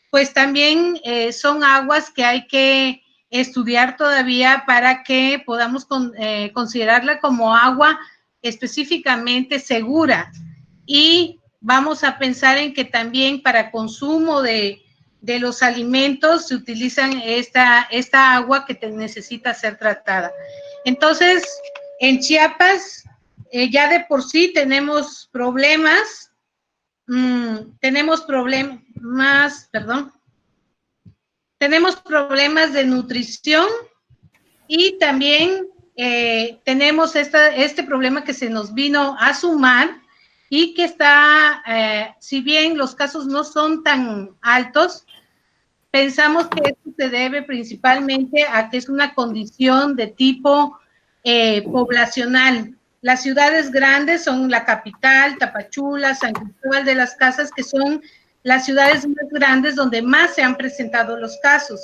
pues también son aguas que hay que estudiar todavía para que podamos considerarla como agua específicamente segura. Y vamos a pensar en que también para consumo de los alimentos se utilizan esta agua que necesita ser tratada. Entonces, en Chiapas ya de por sí tenemos problemas, tenemos problemas de nutrición y también tenemos este problema que se nos vino a sumar y que está, si bien los casos no son tan altos, pensamos que esto se debe principalmente a que es una condición de tipo poblacional. Las ciudades grandes son la capital, Tapachula, San Cristóbal de las Casas, que son las ciudades más grandes donde más se han presentado los casos.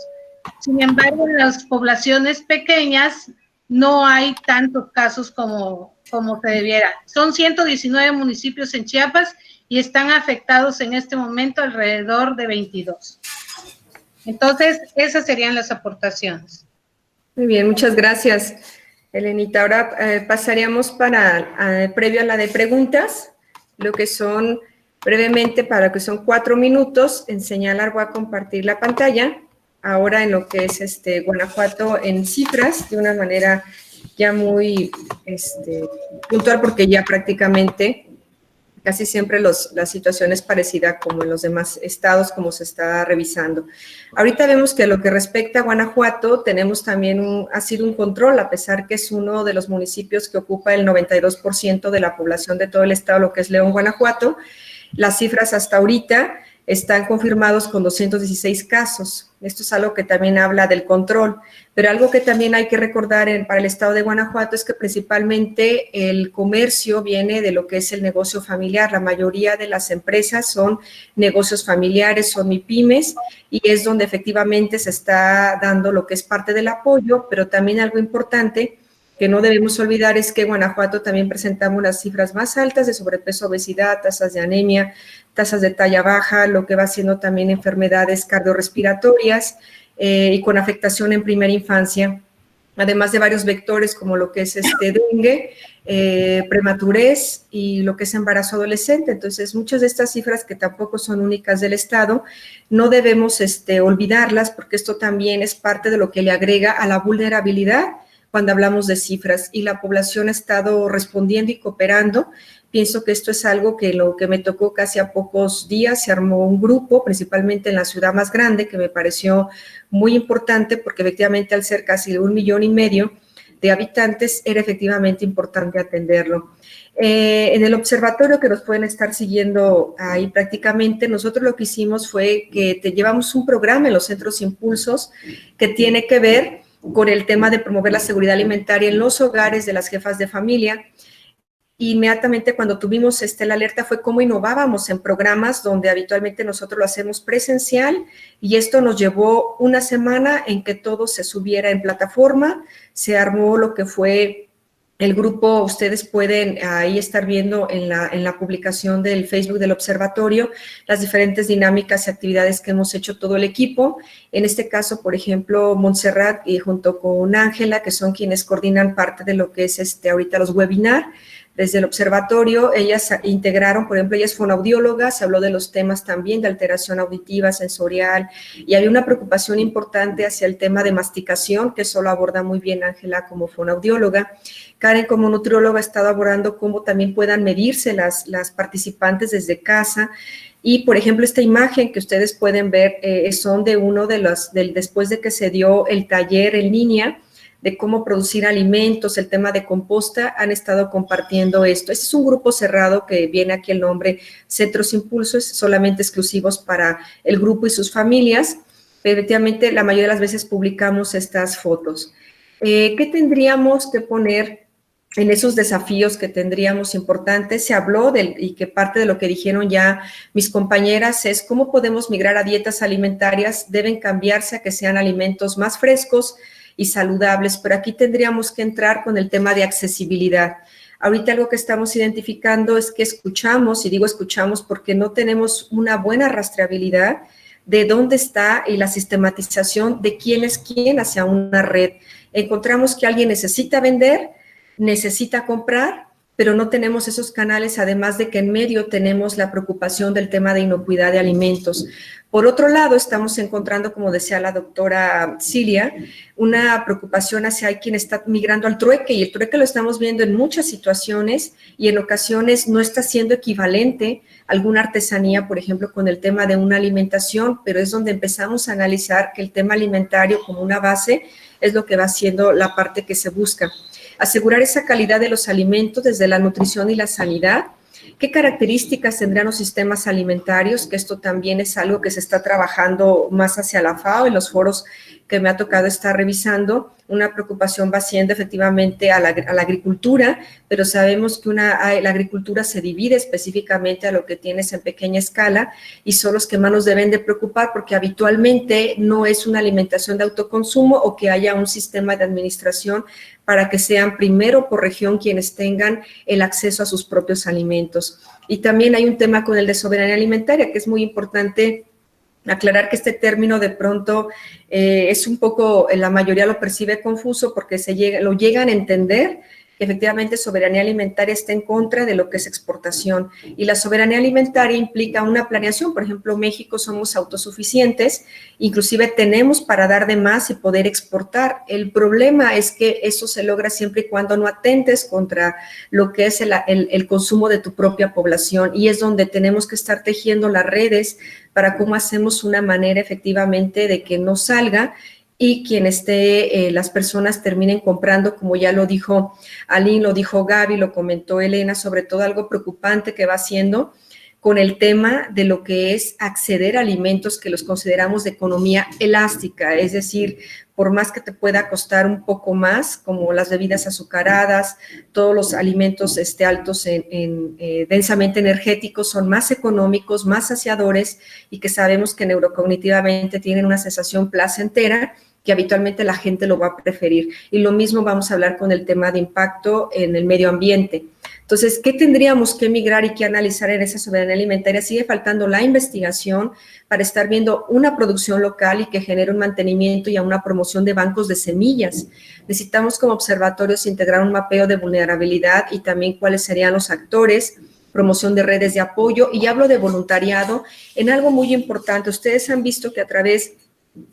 Sin embargo, en las poblaciones pequeñas no hay tantos casos como se debiera. Son 119 municipios en Chiapas y están afectados en este momento alrededor de 22. Entonces, esas serían las aportaciones. Muy bien, muchas gracias, Elenita. Ahora pasaríamos previo a la de preguntas, lo que son brevemente, para lo que son 4 minutos, en señalar, voy a compartir la pantalla, ahora en lo que es Guanajuato en cifras, de una manera ya muy puntual, porque ya prácticamente casi siempre la situación es parecida como en los demás estados, como se está revisando. Ahorita vemos que lo que respecta a Guanajuato, tenemos también ha sido un control, a pesar que es uno de los municipios que ocupa el 92% de la población de todo el estado, lo que es León, Guanajuato. Las cifras hasta ahorita están confirmados con 216 casos. Esto es algo que también habla del control, pero algo que también hay que recordar para el estado de Guanajuato es que principalmente el comercio viene de lo que es el negocio familiar. La mayoría de las empresas son negocios familiares, son MIPYMES, y es donde efectivamente se está dando lo que es parte del apoyo, pero también algo importante que no debemos olvidar es que en Guanajuato también presentamos las cifras más altas de sobrepeso, obesidad, tasas de anemia, tasas de talla baja, lo que va siendo también enfermedades cardiorrespiratorias y con afectación en primera infancia, además de varios vectores como lo que es dengue, prematurez y lo que es embarazo adolescente. Entonces, muchas de estas cifras que tampoco son únicas del estado, no debemos olvidarlas, porque esto también es parte de lo que le agrega a la vulnerabilidad cuando hablamos de cifras, y la población ha estado respondiendo y cooperando. Pienso que esto es algo que lo que me tocó casi a pocos días, se armó un grupo, principalmente en la ciudad más grande, que me pareció muy importante, porque efectivamente al ser casi de 1,5 millones de habitantes, era efectivamente importante atenderlo. En el observatorio que nos pueden estar siguiendo ahí prácticamente, nosotros lo que hicimos fue que llevamos un programa en los centros impulsos que tiene que ver con el tema de promover la seguridad alimentaria en los hogares de las jefas de familia. Inmediatamente cuando tuvimos la alerta fue cómo innovábamos en programas donde habitualmente nosotros lo hacemos presencial, y esto nos llevó una semana en que todo se subiera en plataforma. Se armó lo que fue el grupo, ustedes pueden ahí estar viendo en la publicación del Facebook del observatorio las diferentes dinámicas y actividades que hemos hecho todo el equipo. En este caso, por ejemplo, Montserrat y junto con Ángela, que son quienes coordinan parte de lo que es ahorita los webinars desde el observatorio, ellas integraron, por ejemplo, ella es fonoaudióloga, se habló de los temas también de alteración auditiva, sensorial, y había una preocupación importante hacia el tema de masticación, que eso lo aborda muy bien Ángela como fonoaudióloga. Karen, como nutrióloga, ha estado abordando cómo también puedan medirse las participantes desde casa. Y, por ejemplo, esta imagen que ustedes pueden ver son de uno de después de que se dio el taller en línea de cómo producir alimentos, el tema de composta, han estado compartiendo esto. Este es un grupo cerrado que viene aquí el nombre Centros Impulsos, solamente exclusivos para el grupo y sus familias. Efectivamente, la mayoría de las veces publicamos estas fotos. ¿Qué tendríamos que poner en esos desafíos que tendríamos importantes? Se habló y que parte de lo que dijeron ya mis compañeras es cómo podemos migrar a dietas alimentarias, deben cambiarse a que sean alimentos más frescos y saludables, pero aquí tendríamos que entrar con el tema de accesibilidad. Ahorita algo que estamos identificando es que escuchamos, y digo escuchamos porque no tenemos una buena rastreabilidad de dónde está y la sistematización de quién es quién hacia una red. Encontramos que alguien necesita vender, necesita comprar, pero no tenemos esos canales, además de que en medio tenemos la preocupación del tema de inocuidad de alimentos. Por otro lado, estamos encontrando, como decía la doctora Cilia, una preocupación hacia quien está migrando al trueque, y el trueque lo estamos viendo en muchas situaciones y en ocasiones no está siendo equivalente a alguna artesanía, por ejemplo, con el tema de una alimentación, pero es donde empezamos a analizar que el tema alimentario como una base es lo que va siendo la parte que se busca. Asegurar esa calidad de los alimentos desde la nutrición y la sanidad. ¿Qué características tendrán los sistemas alimentarios? Que esto también es algo que se está trabajando más hacia la FAO en los foros que me ha tocado estar revisando. Una preocupación va siendo efectivamente a la agricultura, pero sabemos que la agricultura se divide específicamente a lo que tienes en pequeña escala y son los que más nos deben de preocupar porque habitualmente no es una alimentación de autoconsumo o que haya un sistema de administración para que sean primero por región quienes tengan el acceso a sus propios alimentos. Y también hay un tema con el de soberanía alimentaria que es muy importante aclarar que este término de pronto es un poco, la mayoría lo percibe confuso porque lo llegan a entender que efectivamente soberanía alimentaria está en contra de lo que es exportación. Y la soberanía alimentaria implica una planeación. Por ejemplo, México somos autosuficientes, inclusive tenemos para dar de más y poder exportar. El problema es que eso se logra siempre y cuando no atentes contra lo que es el consumo de tu propia población. Y es donde tenemos que estar tejiendo las redes para cómo hacemos una manera efectivamente de que no salga y las personas terminen comprando, como ya lo dijo Aline, lo dijo Gaby, lo comentó Elena, sobre todo algo preocupante que va haciendo con el tema de lo que es acceder a alimentos que los consideramos de economía elástica, es decir, por más que te pueda costar un poco más, como las bebidas azucaradas, todos los alimentos altos densamente energéticos son más económicos, más saciadores y que sabemos que neurocognitivamente tienen una sensación placentera, que habitualmente la gente lo va a preferir. Y lo mismo vamos a hablar con el tema de impacto en el medio ambiente. Entonces, ¿qué tendríamos que migrar y que analizar en esa soberanía alimentaria? Sigue faltando la investigación para estar viendo una producción local y que genere un mantenimiento y a una promoción de bancos de semillas. Necesitamos como observatorios integrar un mapeo de vulnerabilidad y también cuáles serían los actores, promoción de redes de apoyo, y hablo de voluntariado en algo muy importante. Ustedes han visto que a través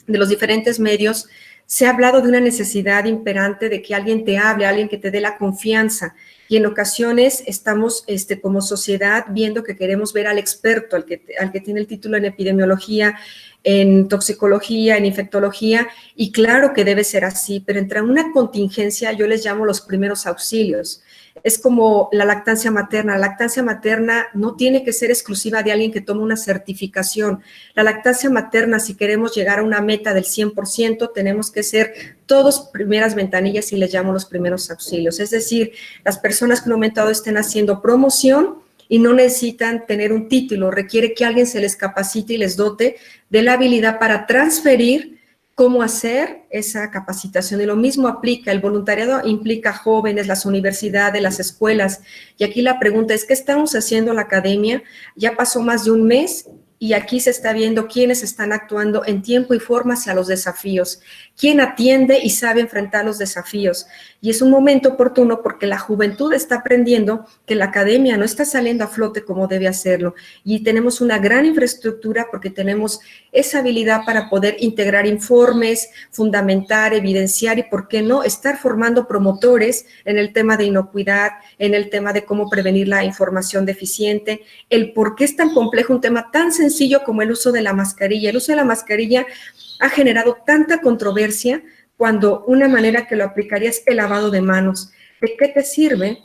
de los diferentes medios se ha hablado de una necesidad imperante de que alguien te hable, alguien que te dé la confianza, y en ocasiones estamos como sociedad viendo que queremos ver al experto, al que tiene el título en epidemiología, en toxicología, en infectología, y claro que debe ser así, pero entre una contingencia yo les llamo los primeros auxilios. Es como la lactancia materna. La lactancia materna no tiene que ser exclusiva de alguien que toma una certificación. La lactancia materna, si queremos llegar a una meta del 100%, tenemos que ser todos primeras ventanillas y les llamo los primeros auxilios. Es decir, las personas que en un momento dado estén haciendo promoción y no necesitan tener un título, requiere que alguien se les capacite y les dote de la habilidad para transferir cómo hacer esa capacitación. Y lo mismo aplica, el voluntariado implica jóvenes, las universidades, las escuelas. Y aquí la pregunta es, ¿qué estamos haciendo en la academia? Ya pasó más de un mes y aquí se está viendo quiénes están actuando en tiempo y forma hacia los desafíos, quién atiende y sabe enfrentar los desafíos. Y es un momento oportuno porque la juventud está aprendiendo que la academia no está saliendo a flote como debe hacerlo. Y tenemos una gran infraestructura porque tenemos esa habilidad para poder integrar informes, fundamentar, evidenciar y, ¿por qué no?, estar formando promotores en el tema de inocuidad, en el tema de cómo prevenir la información deficiente, el por qué es tan complejo un tema tan sencillo como el uso de la mascarilla. El uso de la mascarilla ha generado tanta controversia cuando una manera que lo aplicaría es el lavado de manos. ¿De qué te sirve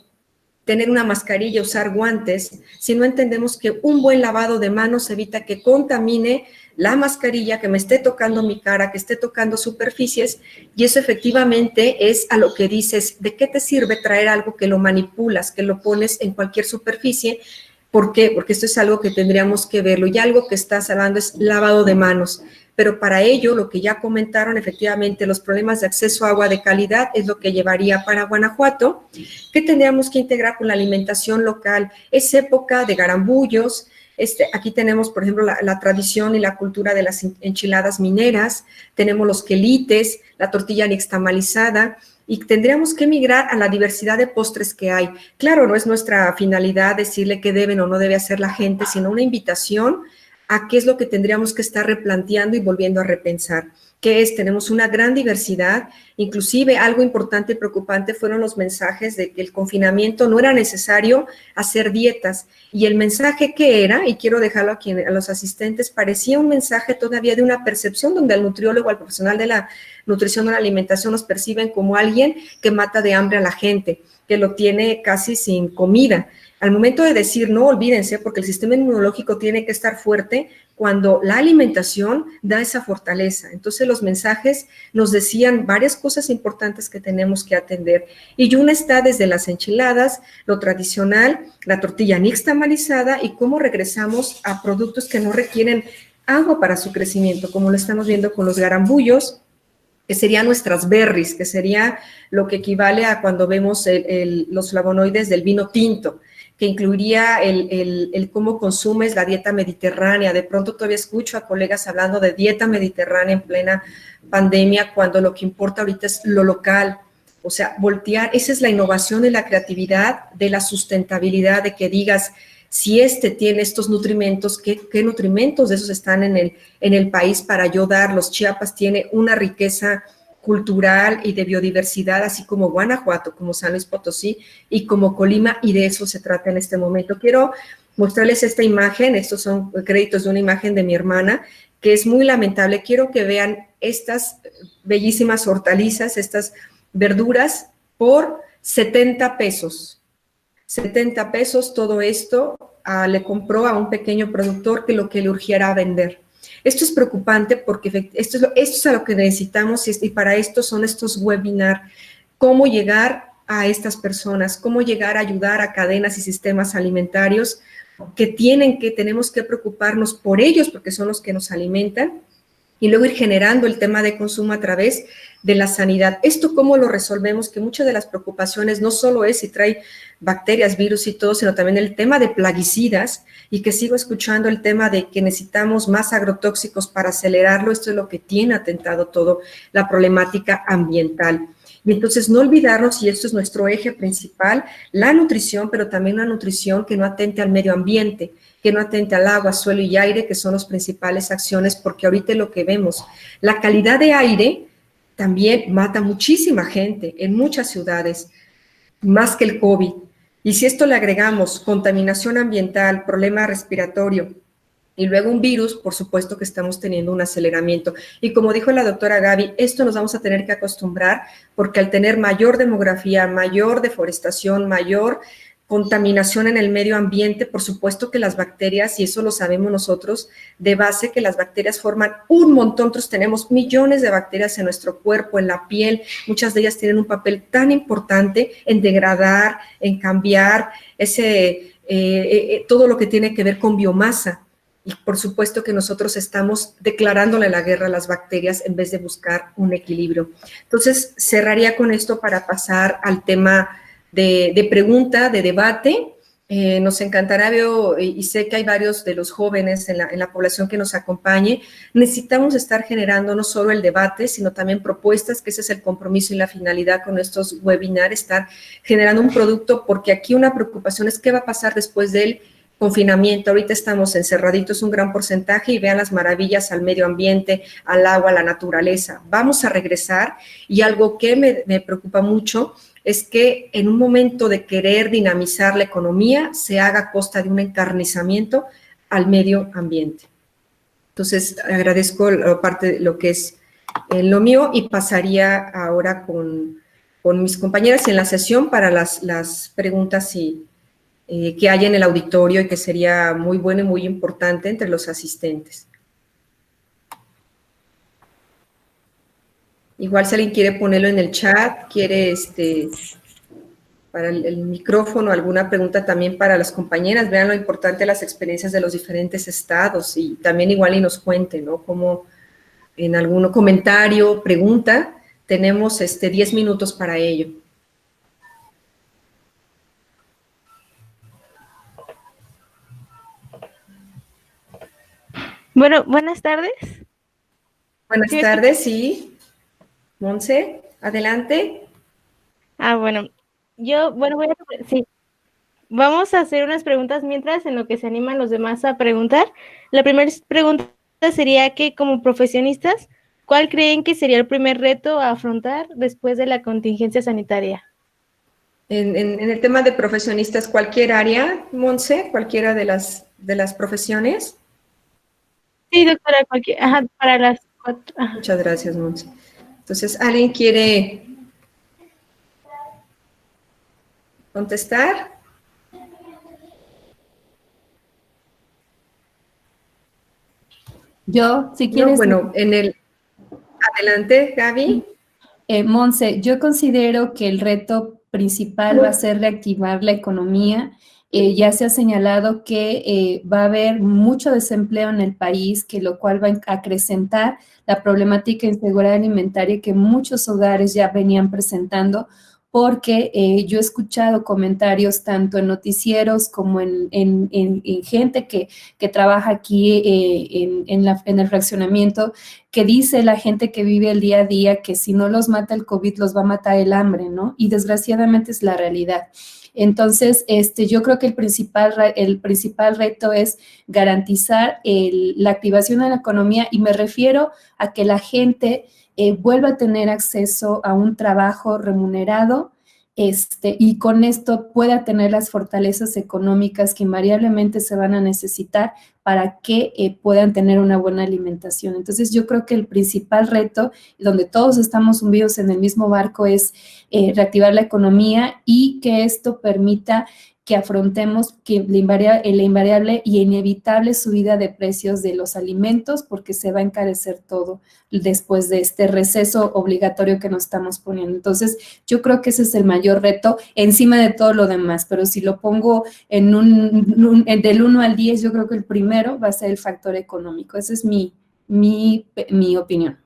tener una mascarilla, usar guantes, si no entendemos que un buen lavado de manos evita que contamine la mascarilla, que me esté tocando mi cara, que esté tocando superficies? Y eso efectivamente es a lo que dices, ¿de qué te sirve traer algo que lo manipulas, que lo pones en cualquier superficie? ¿Por qué? Porque esto es algo que tendríamos que verlo, y algo que estás hablando es lavado de manos. Pero para ello, lo que ya comentaron, efectivamente, los problemas de acceso a agua de calidad es lo que llevaría para Guanajuato. ¿Qué tendríamos que integrar con la alimentación local? Es época de garambullos. Aquí tenemos, por ejemplo, la tradición y la cultura de las enchiladas mineras, tenemos los quelites, la tortilla nixtamalizada, y tendríamos que migrar a la diversidad de postres que hay. Claro, no es nuestra finalidad decirle qué deben o no debe hacer la gente, sino una invitación a qué es lo que tendríamos que estar replanteando y volviendo a repensar. ¿Qué es? Tenemos una gran diversidad, inclusive algo importante y preocupante fueron los mensajes de que el confinamiento no era necesario hacer dietas, y el mensaje que era, y quiero dejarlo aquí a los asistentes, parecía un mensaje todavía de una percepción donde al nutriólogo, al profesional de la nutrición o la alimentación nos perciben como alguien que mata de hambre a la gente, que lo tiene casi sin comida. Al momento de decir, no, olvídense, porque el sistema inmunológico tiene que estar fuerte cuando la alimentación da esa fortaleza. Entonces los mensajes nos decían varias cosas importantes que tenemos que atender. Y una está desde las enchiladas, lo tradicional, la tortilla nixtamalizada y cómo regresamos a productos que no requieren agua para su crecimiento, como lo estamos viendo con los garambullos, que serían nuestras berries, que sería lo que equivale a cuando vemos los flavonoides del vino tinto, que incluiría el cómo consumes la dieta mediterránea. De pronto todavía escucho a colegas hablando de dieta mediterránea en plena pandemia, cuando lo que importa ahorita es lo local. O sea, voltear, esa es la innovación y la creatividad de la sustentabilidad, de que digas, si tiene estos nutrimentos, ¿qué nutrimentos de esos están en el país para yo darlos? Chiapas tiene una riqueza cultural y de biodiversidad, así como Guanajuato, como San Luis Potosí y como Colima, y de eso se trata en este momento. Quiero mostrarles esta imagen, estos son créditos de una imagen de mi hermana, que es muy lamentable. Quiero que vean estas bellísimas hortalizas, estas verduras por 70 pesos. 70 pesos, todo esto le compró a un pequeño productor que lo que le urgía era vender. Esto es preocupante porque esto es a lo que necesitamos, y para esto son estos webinars, cómo llegar a estas personas, cómo llegar a ayudar a cadenas y sistemas alimentarios que tenemos que preocuparnos por ellos porque son los que nos alimentan, y luego ir generando el tema de consumo a través de la sanidad. ¿Esto cómo lo resolvemos? Que muchas de las preocupaciones no solo es si trae bacterias, virus y todo, sino también el tema de plaguicidas, y que sigo escuchando el tema de que necesitamos más agrotóxicos para acelerarlo. Esto es lo que tiene atentado todo la problemática ambiental. Y entonces no olvidarnos, y esto es nuestro eje principal, la nutrición, pero también una nutrición que no atente al medio ambiente, que no atente al agua, suelo y aire, que son las principales acciones, porque ahorita lo que vemos, la calidad de aire también mata muchísima gente en muchas ciudades, más que el COVID. Y si esto le agregamos contaminación ambiental, problema respiratorio, y luego un virus, por supuesto que estamos teniendo un aceleramiento. Y como dijo la doctora Gaby, esto nos vamos a tener que acostumbrar, porque al tener mayor demografía, mayor deforestación, mayor contaminación en el medio ambiente, por supuesto que las bacterias, y eso lo sabemos nosotros de base, que las bacterias forman un montón. Nosotros tenemos millones de bacterias en nuestro cuerpo, en la piel. Muchas de ellas tienen un papel tan importante en degradar, en cambiar todo lo que tiene que ver con biomasa. Y por supuesto que nosotros estamos declarándole la guerra a las bacterias en vez de buscar un equilibrio. Entonces, cerraría con esto para pasar al tema de pregunta, de debate. Nos encantará, veo y sé que hay varios de los jóvenes en la población que nos acompañe. Necesitamos estar generando no solo el debate, sino también propuestas, que ese es el compromiso y la finalidad con estos webinars, estar generando un producto, porque aquí una preocupación es qué va a pasar después del confinamiento. Ahorita estamos encerraditos un gran porcentaje y vean las maravillas al medio ambiente, al agua, a la naturaleza. Vamos a regresar, y algo que me preocupa mucho es que en un momento de querer dinamizar la economía se haga a costa de un encarnizamiento al medio ambiente. Entonces, agradezco parte de lo que es lo mío, y pasaría ahora con mis compañeras en la sesión para las preguntas que hay en el auditorio, y que sería muy bueno y muy importante entre los asistentes. Igual si alguien quiere ponerlo en el chat, quiere para el micrófono, alguna pregunta también para las compañeras. Vean lo importante de las experiencias de los diferentes estados, y también igual y nos cuenten, ¿no? Como en algún comentario, pregunta, tenemos 10 minutos para ello. Bueno, buenas tardes. Buenas tardes, sí. Monse, adelante. Bueno, sí, vamos a hacer unas preguntas mientras en lo que se animan los demás a preguntar. La primera pregunta sería que como profesionistas, ¿cuál creen que sería el primer reto a afrontar después de la contingencia sanitaria? En el tema de profesionistas, cualquier área, Monse, cualquiera de las profesiones. Sí, doctora, para las 4. Muchas gracias, Monse. Entonces, ¿alguien quiere contestar? Yo, si No, quieres. bueno, adelante, Gaby. Monse, yo considero que el reto principal va a ser reactivar la economía. Ya se ha señalado que va a haber mucho desempleo en el país, que lo cual va a acrecentar la problemática de inseguridad alimentaria que muchos hogares ya venían presentando, porque yo he escuchado comentarios tanto en noticieros como en gente que trabaja aquí en el fraccionamiento, que dice la gente que vive el día a día que si no los mata el COVID, los va a matar el hambre, ¿no? Y desgraciadamente es la realidad. Entonces, yo creo que el principal reto es garantizar la activación de la economía, y me refiero a que la gente vuelva a tener acceso a un trabajo remunerado, y con esto pueda tener las fortalezas económicas que invariablemente se van a necesitar para que puedan tener una buena alimentación. Entonces, yo creo que el principal reto, donde todos estamos hundidos en el mismo barco, es reactivar la economía y que esto permita que afrontemos la invariable y inevitable subida de precios de los alimentos, porque se va a encarecer todo después de este receso obligatorio que nos estamos poniendo. Entonces, yo creo que ese es el mayor reto encima de todo lo demás, pero si lo pongo del 1 al 10, yo creo que el primero va a ser el factor económico. Esa es mi opinión.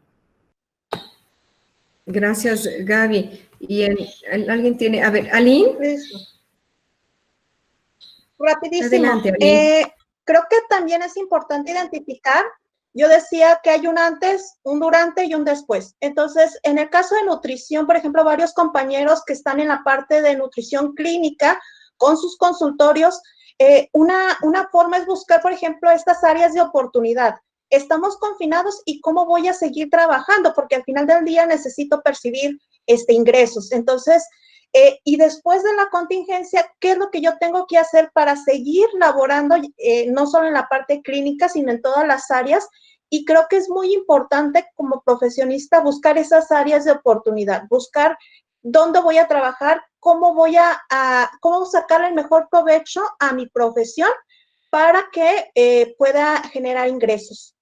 Gracias, Gaby. ¿Y alguien tiene? A ver, Aline. Rapidísimo. Adelante, Aline. Creo que también es importante identificar, yo decía que hay un antes, un durante y un después. Entonces, en el caso de nutrición, por ejemplo, varios compañeros que están en la parte de nutrición clínica con sus consultorios, una forma es buscar, por ejemplo, estas áreas de oportunidad. Estamos confinados y cómo voy a seguir trabajando, porque al final del día necesito percibir ingresos. Entonces, y después de la contingencia, ¿qué es lo que yo tengo que hacer para seguir laborando, no solo en la parte clínica, sino en todas las áreas? Y creo que es muy importante como profesionista buscar esas áreas de oportunidad, buscar dónde voy a trabajar, cómo cómo sacarle el mejor provecho a mi profesión para que pueda generar ingresos.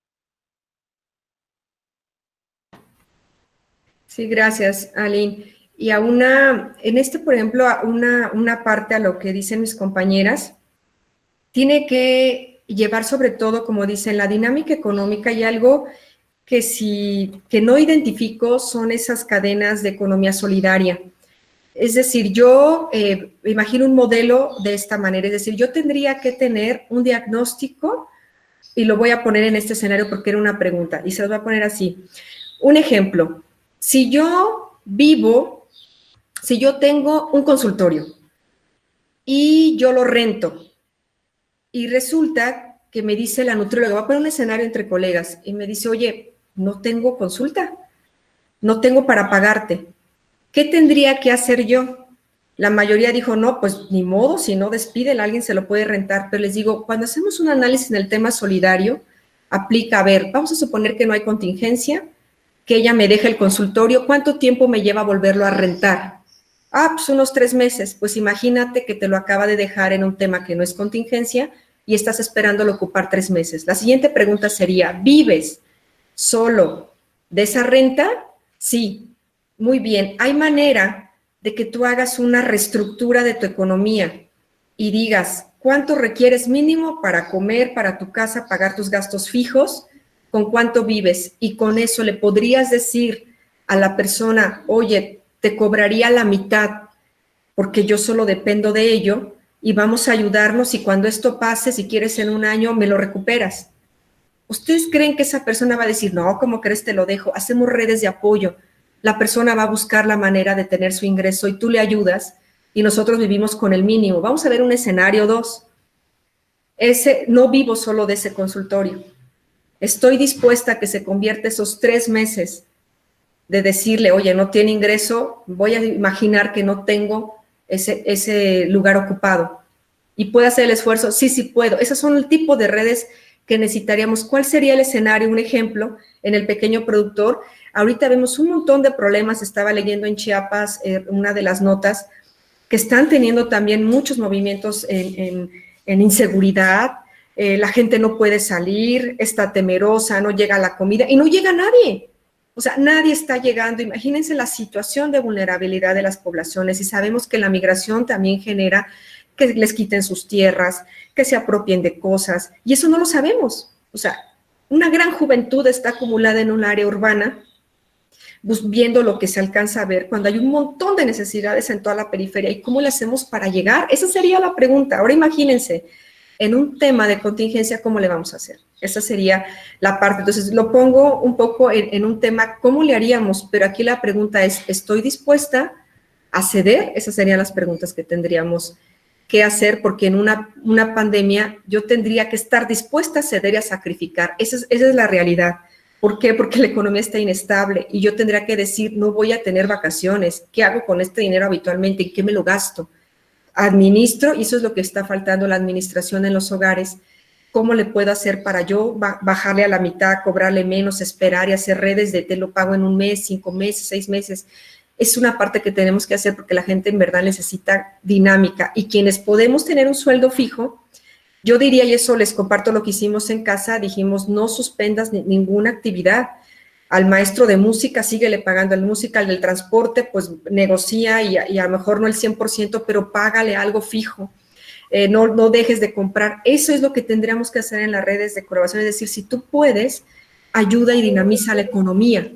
Sí, gracias, Aline. Y por ejemplo, una parte a lo que dicen mis compañeras, tiene que llevar sobre todo, como dicen, la dinámica económica, y algo que no identifico son esas cadenas de economía solidaria. Es decir, yo imagino un modelo de esta manera, es decir, yo tendría que tener un diagnóstico, y lo voy a poner en este escenario porque era una pregunta, y se los voy a poner así. Un ejemplo, si yo tengo un consultorio y yo lo rento, y resulta que me dice la nutrióloga, voy a poner un escenario entre colegas, y me dice, oye, no tengo consulta, no tengo para pagarte. ¿Qué tendría que hacer yo? La mayoría dijo, no, pues ni modo, si no despídela, alguien se lo puede rentar. Pero les digo, cuando hacemos un análisis en el tema solidario, aplica, a ver, vamos a suponer que no hay contingencia, que ella me deja el consultorio, ¿cuánto tiempo me lleva a volverlo a rentar? Pues unos 3 meses. Pues imagínate que te lo acaba de dejar en un tema que no es contingencia y estás esperándolo ocupar 3 meses. La siguiente pregunta sería, ¿vives solo de esa renta? Sí. Muy bien, hay manera de que tú hagas una reestructura de tu economía y digas cuánto requieres mínimo para comer, para tu casa, pagar tus gastos fijos, con cuánto vives, y con eso le podrías decir a la persona, oye, te cobraría la mitad porque yo solo dependo de ello y vamos a ayudarnos, y cuando esto pase, si quieres en un año, me lo recuperas. ¿Ustedes creen que esa persona va a decir, no, ¿cómo crees? Te lo dejo? Hacemos redes de apoyo. la persona va a buscar la manera de tener su ingreso y tú le ayudas y nosotros vivimos con el mínimo. Vamos a ver un escenario 2. No vivo solo de ese consultorio. Estoy dispuesta a que se convierta esos 3 meses de decirle, oye, no tiene ingreso, voy a imaginar que no tengo ese lugar ocupado. ¿Y puedo hacer el esfuerzo? Sí, sí puedo. Esos son el tipo de redes que necesitaríamos. ¿Cuál sería el escenario? Un ejemplo, en el pequeño productor. Ahorita vemos un montón de problemas. Estaba leyendo en Chiapas una de las notas que están teniendo también muchos movimientos en inseguridad. La gente no puede salir, está temerosa, no llega la comida y no llega nadie. O sea, nadie está llegando. Imagínense la situación de vulnerabilidad de las poblaciones y sabemos que la migración también genera que les quiten sus tierras, que se apropien de cosas, y eso no lo sabemos. O sea, una gran juventud está acumulada en un área urbana, viendo lo que se alcanza a ver, cuando hay un montón de necesidades en toda la periferia, ¿y cómo le hacemos para llegar? Esa sería la pregunta. Ahora imagínense, en un tema de contingencia, ¿cómo le vamos a hacer? Esa sería la parte. Entonces, lo pongo un poco en un tema, ¿cómo le haríamos? Pero aquí la pregunta es, ¿estoy dispuesta a ceder? Esas serían las preguntas que tendríamos qué hacer, porque en una pandemia yo tendría que estar dispuesta a ceder y a sacrificar. Esa es la realidad. ¿Por qué? Porque la economía está inestable y yo tendría que decir, no voy a tener vacaciones. ¿Qué hago con este dinero habitualmente? ¿En qué me lo gasto? Administro, y eso es lo que está faltando, la administración en los hogares. ¿Cómo le puedo hacer para yo bajarle a la mitad, cobrarle menos, esperar y hacer redes de te lo pago en un mes, 5 meses, 6 meses? Es una parte que tenemos que hacer porque la gente en verdad necesita dinámica y quienes podemos tener un sueldo fijo, yo diría, y eso les comparto lo que hicimos en casa, dijimos no suspendas ninguna actividad. Al maestro de música, síguele pagando al música, al del transporte, pues negocia y a lo mejor no el 100%, pero págale algo fijo. No dejes de comprar. Eso es lo que tendríamos que hacer en las redes de colaboración, es decir, si tú puedes, ayuda y dinamiza la economía.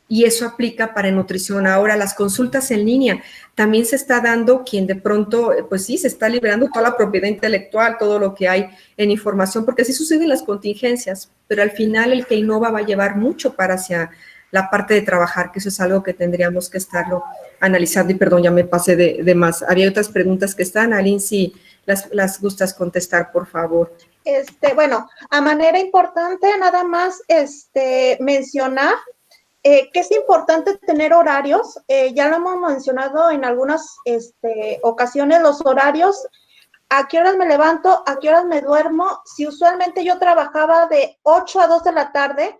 Y eso aplica para nutrición. Ahora, las consultas en línea, también se está dando quien de pronto, pues sí, se está liberando toda la propiedad intelectual, todo lo que hay en información, porque así suceden las contingencias, pero al final el que innova va a llevar mucho para hacia la parte de trabajar, que eso es algo que tendríamos que estarlo analizando. Y perdón, ya me pasé de más. Había otras preguntas que están, Aline, si las gustas contestar, por favor. Bueno, a manera importante, nada más mencionar que es importante tener horarios. Ya lo hemos mencionado en algunas ocasiones, los horarios. ¿A qué horas me levanto? ¿A qué horas me duermo? Si usualmente yo trabajaba de 8 a 2 de la tarde,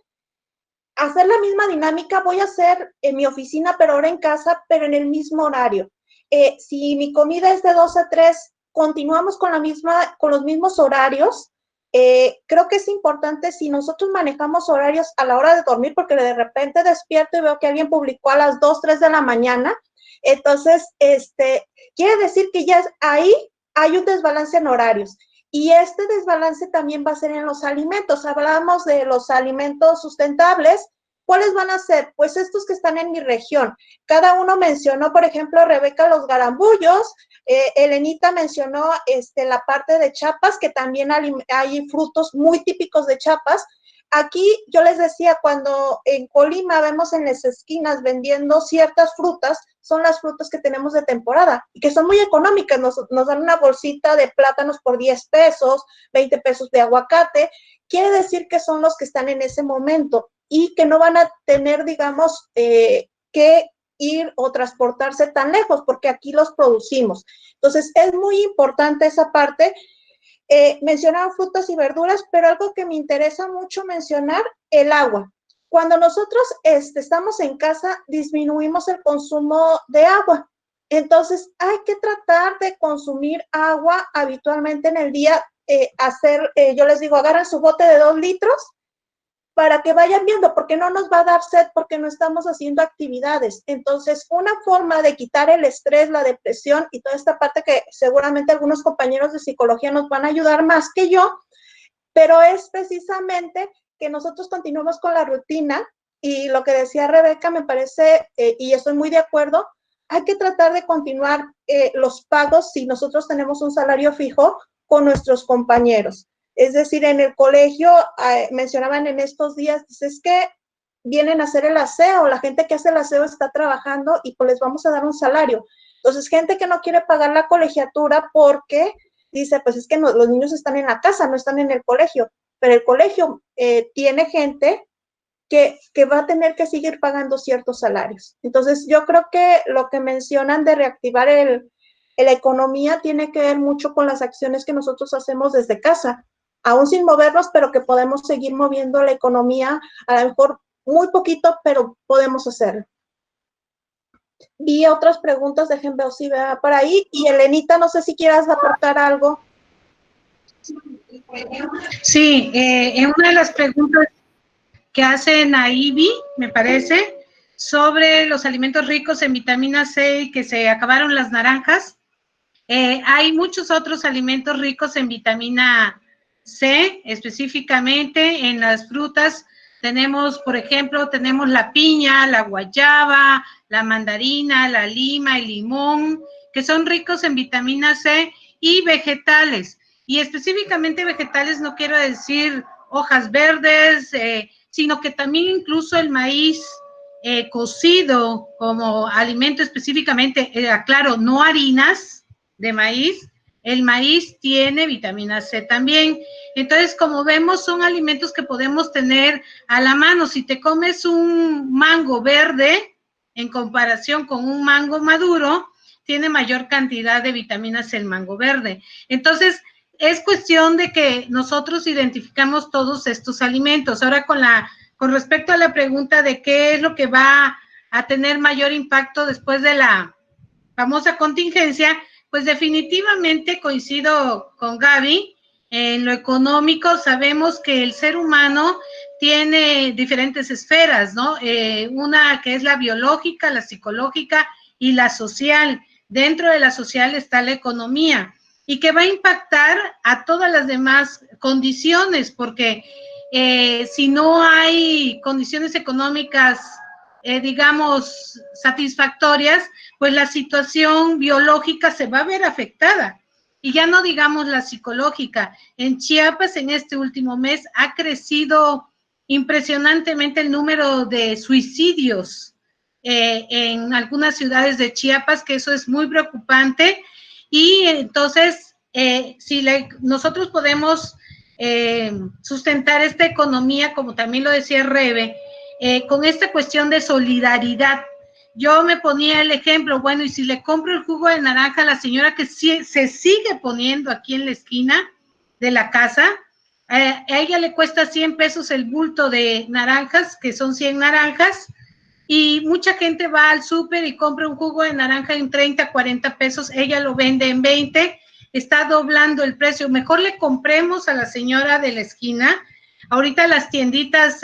hacer la misma dinámica voy a hacer en mi oficina, pero ahora en casa, pero en el mismo horario. Si mi comida es de 2 a 3, continuamos con los mismos horarios. Creo que es importante si nosotros manejamos horarios a la hora de dormir, porque de repente despierto y veo que alguien publicó a las 2, 3 de la mañana, entonces, quiere decir que ya ahí hay un desbalance en horarios. Y este desbalance también va a ser en los alimentos. Hablamos de los alimentos sustentables. ¿Cuáles van a ser? Pues estos que están en mi región. Cada uno mencionó, por ejemplo, Rebeca, los garambullos. Elenita mencionó la parte de Chiapas, que también hay frutos muy típicos de Chiapas. Aquí yo les decía, cuando en Colima vemos en las esquinas vendiendo ciertas frutas, son las frutas que tenemos de temporada y que son muy económicas. Nos dan una bolsita de plátanos por 10 pesos, 20 pesos de aguacate. Quiere decir que son los que están en ese momento y que no van a tener, digamos, que ir o transportarse tan lejos, porque aquí los producimos. Entonces, es muy importante esa parte. Mencionaban frutas y verduras, pero algo que me interesa mucho mencionar, el agua. Cuando nosotros estamos en casa, disminuimos el consumo de agua. Entonces, hay que tratar de consumir agua habitualmente en el día. Yo les digo, agarran su bote de 2 litros para que vayan viendo, porque no nos va a dar sed, porque no estamos haciendo actividades. Entonces, una forma de quitar el estrés, la depresión y toda esta parte que seguramente algunos compañeros de psicología nos van a ayudar más que yo, pero es precisamente que nosotros continuemos con la rutina. Y lo que decía Rebeca me parece, y estoy muy de acuerdo, hay que tratar de continuar los pagos si nosotros tenemos un salario fijo con nuestros compañeros. Es decir, en el colegio mencionaban en estos días, es que vienen a hacer el aseo, la gente que hace el aseo está trabajando y pues les vamos a dar un salario. Entonces, gente que no quiere pagar la colegiatura porque dice, pues es que no, los niños están en la casa, no están en el colegio, pero el colegio tiene gente que va a tener que seguir pagando ciertos salarios. Entonces, yo creo que lo que mencionan de reactivar la economía tiene que ver mucho con las acciones que nosotros hacemos desde casa, aún sin movernos, pero que podemos seguir moviendo la economía, a lo mejor muy poquito, pero podemos hacerlo. Vi otras preguntas, déjenme ver si vea por ahí. Y Elenita, no sé si quieras aportar algo. Sí, en una de las preguntas que hace Naivi, me parece, sobre los alimentos ricos en vitamina C y que se acabaron las naranjas, hay muchos otros alimentos ricos en vitamina C, específicamente en las frutas. Tenemos, por ejemplo, tenemos la piña, la guayaba, la mandarina, la lima, el limón, que son ricos en vitamina C, y vegetales. Y específicamente vegetales no quiero decir hojas verdes, sino que también incluso el maíz cocido como alimento específicamente, aclaro, no harinas de maíz. El maíz tiene vitamina C también. Entonces, como vemos, son alimentos que podemos tener a la mano. Si te comes un mango verde, en comparación con un mango maduro, tiene mayor cantidad de vitaminas el mango verde. Entonces, es cuestión de que nosotros identificamos todos estos alimentos. Ahora, con respecto a la pregunta de qué es lo que va a tener mayor impacto después de la famosa contingencia, pues definitivamente coincido con Gaby. En lo económico sabemos que el ser humano tiene diferentes esferas, ¿no? Una que es la biológica, la psicológica y la social. Dentro de la social está la economía y que va a impactar a todas las demás condiciones, porque si no hay condiciones económicas, digamos, satisfactorias, pues la situación biológica se va a ver afectada. Y ya no digamos la psicológica. En Chiapas, en este último mes, ha crecido impresionantemente el número de suicidios en algunas ciudades de Chiapas, que eso es muy preocupante. Y entonces, si nosotros podemos sustentar esta economía, como también lo decía Rebe, con esta cuestión de solidaridad. Yo me ponía el ejemplo, bueno, y si le compro el jugo de naranja a la señora que se sigue poniendo aquí en la esquina de la casa, a ella le cuesta 100 pesos el bulto de naranjas, que son 100 naranjas, y mucha gente va al súper y compra un jugo de naranja en 30, 40 pesos, ella lo vende en 20, está doblando el precio. Mejor le compremos a la señora de la esquina. Ahorita las tienditas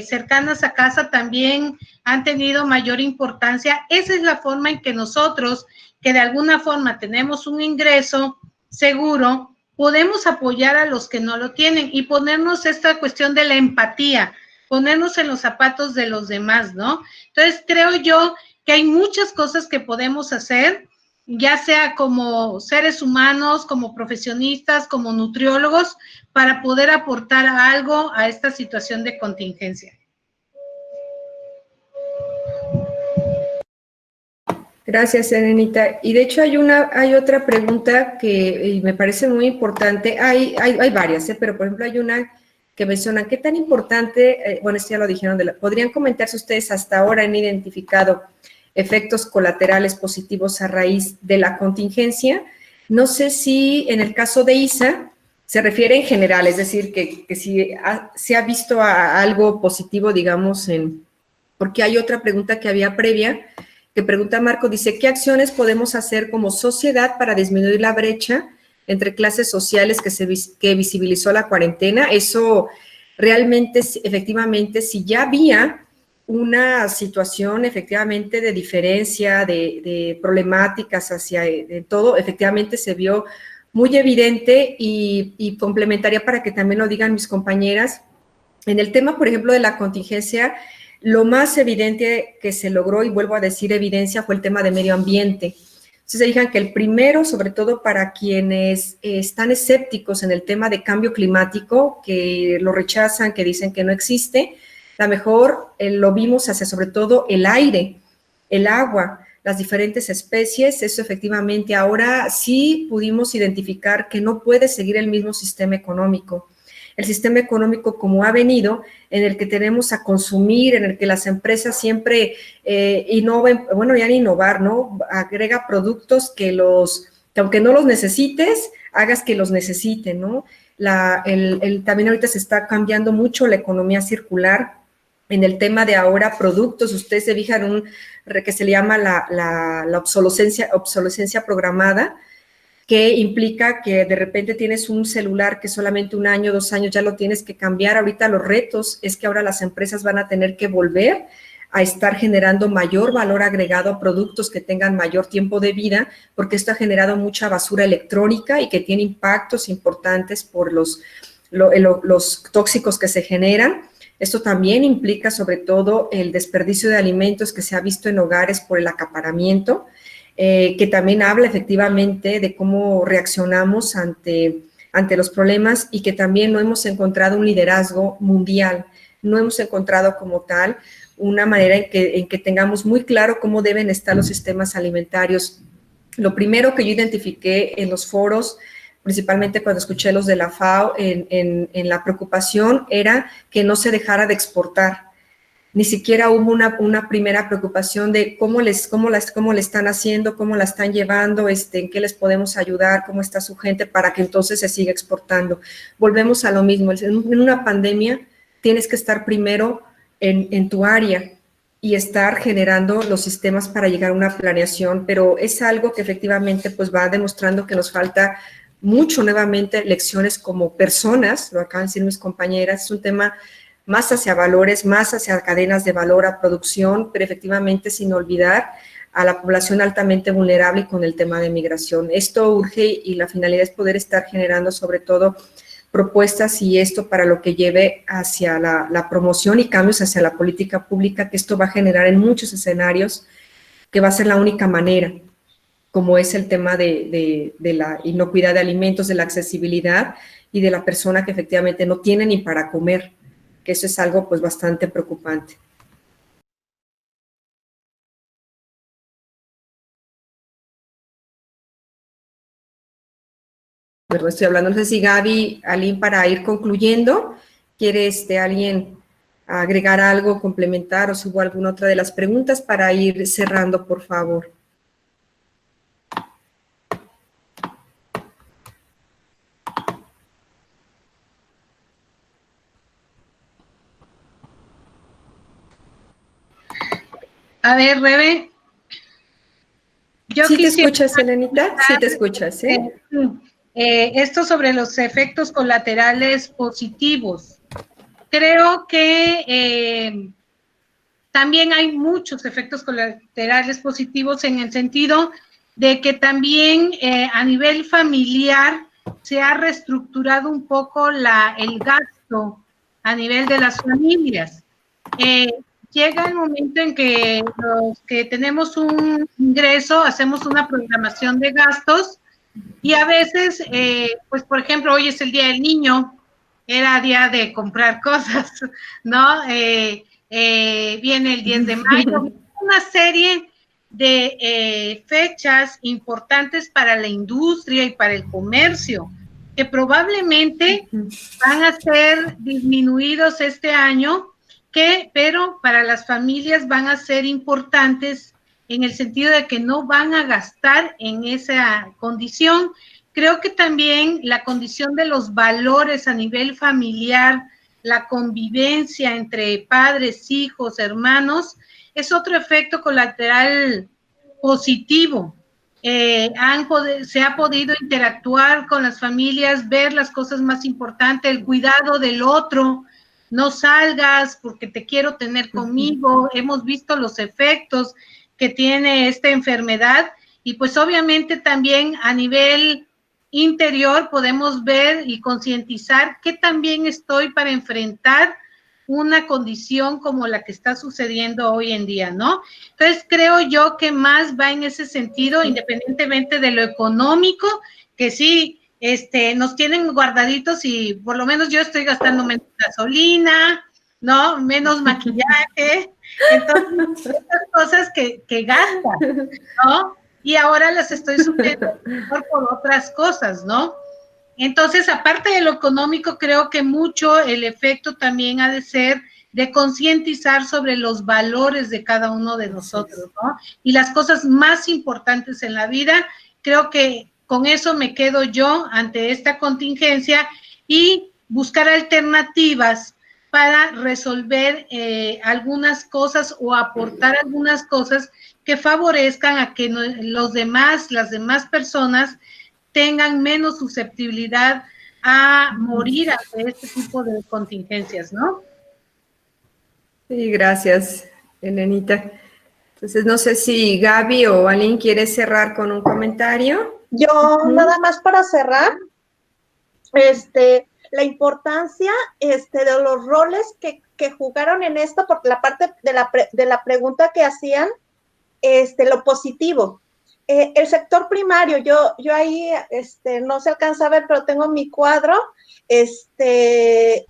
cercanas a casa también han tenido mayor importancia. Esa es la forma en que nosotros, que de alguna forma tenemos un ingreso seguro, podemos apoyar a los que no lo tienen y ponernos esta cuestión de la empatía, ponernos en los zapatos de los demás, ¿no? Entonces, creo yo que hay muchas cosas que podemos hacer, ya sea como seres humanos, como profesionistas, como nutriólogos, para poder aportar algo a esta situación de contingencia. Gracias, Elenita. Y de hecho hay otra pregunta que me parece muy importante. Hay varias, pero por ejemplo hay una que menciona, ¿qué tan importante, bueno, esto ya lo dijeron, podrían comentar si ustedes hasta ahora han identificado efectos colaterales positivos a raíz de la contingencia? No sé si en el caso de ISA se refiere en general, es decir, que si se ha visto algo positivo, digamos, porque hay otra pregunta que había previa, que pregunta Marco, dice, ¿qué acciones podemos hacer como sociedad para disminuir la brecha entre clases sociales que visibilizó la cuarentena? Eso realmente, efectivamente, si ya había una situación efectivamente de diferencia, de problemáticas hacia de todo, efectivamente se vio muy evidente y complementaria para que también lo digan mis compañeras. En el tema, por ejemplo, de la contingencia, lo más evidente que se logró, y vuelvo a decir evidencia, fue el tema de medio ambiente. Entonces se digan que el primero, sobre todo para quienes están escépticos en el tema de cambio climático, que lo rechazan, que dicen que no existe, La mejor lo vimos hacia sobre todo el aire, el agua, las diferentes especies. Eso efectivamente ahora sí pudimos identificar que no puede seguir el mismo sistema económico. El sistema económico como ha venido, en el que tenemos a consumir, en el que las empresas siempre innoven, bueno, ya ni innovar, ¿no? Agrega productos que aunque no los necesites, hagas que los necesiten, ¿no? También ahorita se está cambiando mucho la economía circular en el tema de ahora productos. Ustedes se fijan que se le llama la obsolescencia programada, que implica que de repente tienes un celular que solamente 1 año, 2 años ya lo tienes que cambiar. Ahorita los retos es que ahora las empresas van a tener que volver a estar generando mayor valor agregado a productos que tengan mayor tiempo de vida, porque esto ha generado mucha basura electrónica y que tiene impactos importantes por los tóxicos que se generan. Esto también implica sobre todo el desperdicio de alimentos que se ha visto en hogares por el acaparamiento, que también habla efectivamente de cómo reaccionamos ante los problemas, y que también no hemos encontrado un liderazgo mundial, no hemos encontrado como tal una manera en que tengamos muy claro cómo deben estar los sistemas alimentarios. Lo primero que yo identifiqué en los foros, principalmente cuando escuché los de la FAO, en la preocupación era que no se dejara de exportar. Ni siquiera hubo una primera preocupación de cómo le están haciendo, cómo la están llevando, en qué les podemos ayudar, cómo está su gente, para que entonces se siga exportando. Volvemos a lo mismo. En una pandemia tienes que estar primero en tu área y estar generando los sistemas para llegar a una planeación, pero es algo que efectivamente pues va demostrando que nos falta mucho, nuevamente, lecciones como personas, lo acaban de decir mis compañeras. Es un tema más hacia valores, más hacia cadenas de valor a producción, pero efectivamente sin olvidar a la población altamente vulnerable con el tema de migración. Esto urge, y la finalidad es poder estar generando sobre todo propuestas y esto para lo que lleve hacia la promoción y cambios hacia la política pública, que esto va a generar en muchos escenarios, que va a ser la única manera, como es el tema de la inocuidad de alimentos, de la accesibilidad y de la persona que efectivamente no tiene ni para comer, que eso es algo pues bastante preocupante. Bueno, estoy hablando, no sé si Gaby, Aline, para ir concluyendo, ¿quiere alguien agregar algo, complementar, o si hubo alguna otra de las preguntas para ir cerrando, por favor? A ver, Rebe. ¿Sí te escuchas, Elenita? Sí te escuchas, ¿sí? Esto sobre los efectos colaterales positivos. Creo que también hay muchos efectos colaterales positivos, en el sentido de que también a nivel familiar se ha reestructurado un poco el gasto a nivel de las familias. Llega el momento en que los que tenemos un ingreso hacemos una programación de gastos, y a veces, pues por ejemplo, hoy es el Día del Niño, era día de comprar cosas, ¿no? Viene el 10 de mayo, una serie de fechas importantes para la industria y para el comercio, que probablemente van a ser disminuidos este año, pero para las familias van a ser importantes, en el sentido de que no van a gastar en esa condición. Creo que también la condición de los valores a nivel familiar, la convivencia entre padres, hijos, hermanos, es otro efecto colateral positivo. Se ha podido interactuar con las familias, ver las cosas más importantes, el cuidado del otro. No salgas porque te quiero tener conmigo. Hemos visto los efectos que tiene esta enfermedad, y pues obviamente también a nivel interior podemos ver y concientizar qué tan bien estoy para enfrentar una condición como la que está sucediendo hoy en día, ¿no? Entonces creo yo que más va en ese sentido, independientemente de lo económico, que sí, nos tienen guardaditos, y por lo menos yo estoy gastando menos gasolina, ¿no? Menos maquillaje, entonces, estas cosas que gastan, ¿no? Y ahora las estoy supliendo por otras cosas, ¿no? Entonces, aparte de lo económico, creo que mucho el efecto también ha de ser de concientizar sobre los valores de cada uno de nosotros, ¿no? Y las cosas más importantes en la vida. Creo que con eso me quedo yo ante esta contingencia y buscar alternativas para resolver algunas cosas o aportar algunas cosas que favorezcan a que las demás personas tengan menos susceptibilidad a morir ante este tipo de contingencias, ¿no? Sí, gracias, Elenita. Entonces, no sé si Gaby o alguien quiere cerrar con un comentario. Yo nada más para cerrar, la importancia de los roles que jugaron en esto, porque la parte de la pregunta que hacían, lo positivo. El sector primario, yo ahí no se alcanza a ver, pero tengo mi cuadro, de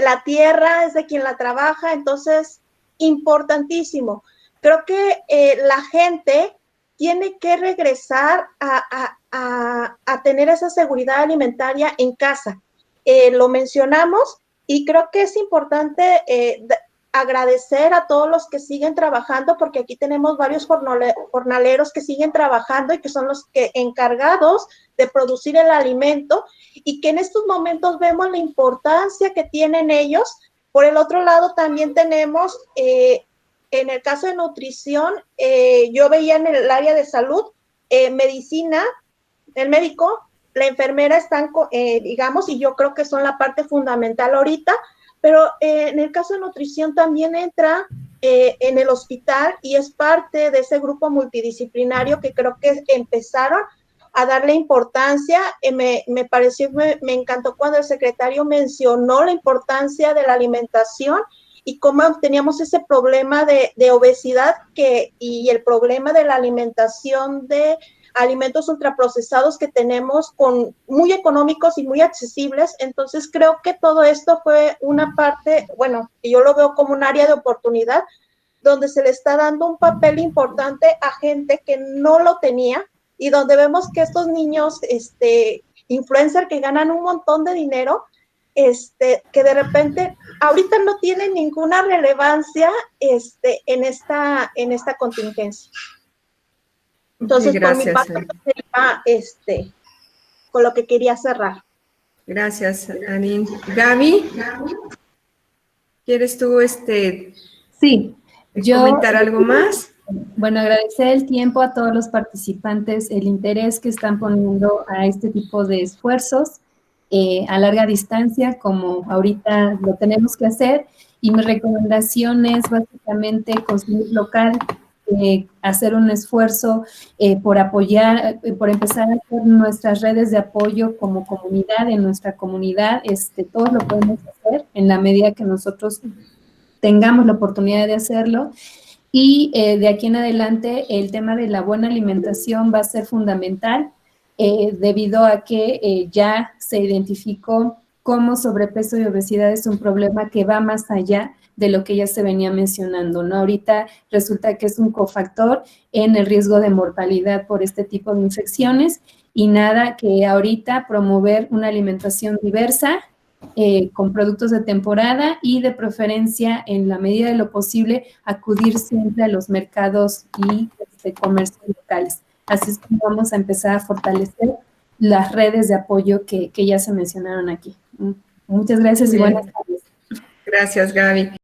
la tierra, es de quien la trabaja, entonces, importantísimo. Creo que la gente tiene que regresar a tener esa seguridad alimentaria en casa. Lo mencionamos y creo que es importante agradecer a todos los que siguen trabajando, porque aquí tenemos varios jornaleros que siguen trabajando y que son los que encargados de producir el alimento, y que en estos momentos vemos la importancia que tienen ellos. Por el otro lado, también tenemos, en el caso de nutrición, yo veía en el área de salud, medicina, el médico, la enfermera están, digamos, y yo creo que son la parte fundamental ahorita, pero en el caso de nutrición también entra en el hospital y es parte de ese grupo multidisciplinario que creo que empezaron a darle importancia. Me pareció, me encantó cuando el secretario mencionó la importancia de la alimentación y cómo teníamos ese problema de obesidad y el problema de la alimentación de alimentos ultraprocesados que tenemos muy económicos y muy accesibles. Entonces creo que todo esto fue una parte, bueno, yo lo veo como un área de oportunidad donde se le está dando un papel importante a gente que no lo tenía, y donde vemos que estos niños, influencers que ganan un montón de dinero, que de repente ahorita no tienen ninguna relevancia en esta contingencia. Entonces, sí, gracias, por mi parte, sería con lo que quería cerrar. Gracias, Anin. Gaby, ¿quieres tú sí, comentar algo más? Bueno, agradecer el tiempo a todos los participantes, el interés que están poniendo a este tipo de esfuerzos a larga distancia, como ahorita lo tenemos que hacer, y mi recomendación es básicamente consumir local, hacer un esfuerzo por apoyar, por empezar a hacer nuestras redes de apoyo como comunidad, en nuestra comunidad, todos lo podemos hacer en la medida que nosotros tengamos la oportunidad de hacerlo. Y de aquí en adelante el tema de la buena alimentación va a ser fundamental, debido a que ya se identificó cómo sobrepeso y obesidad es un problema que va más allá de lo que ya se venía mencionando, ¿no? Ahorita resulta que es un cofactor en el riesgo de mortalidad por este tipo de infecciones, y nada que ahorita promover una alimentación diversa, con productos de temporada, y de preferencia, en la medida de lo posible, acudir siempre a los mercados y comercios locales. Así es como vamos a empezar a fortalecer las redes de apoyo que ya se mencionaron aquí. Muchas gracias y buenas tardes. Gracias, Gaby.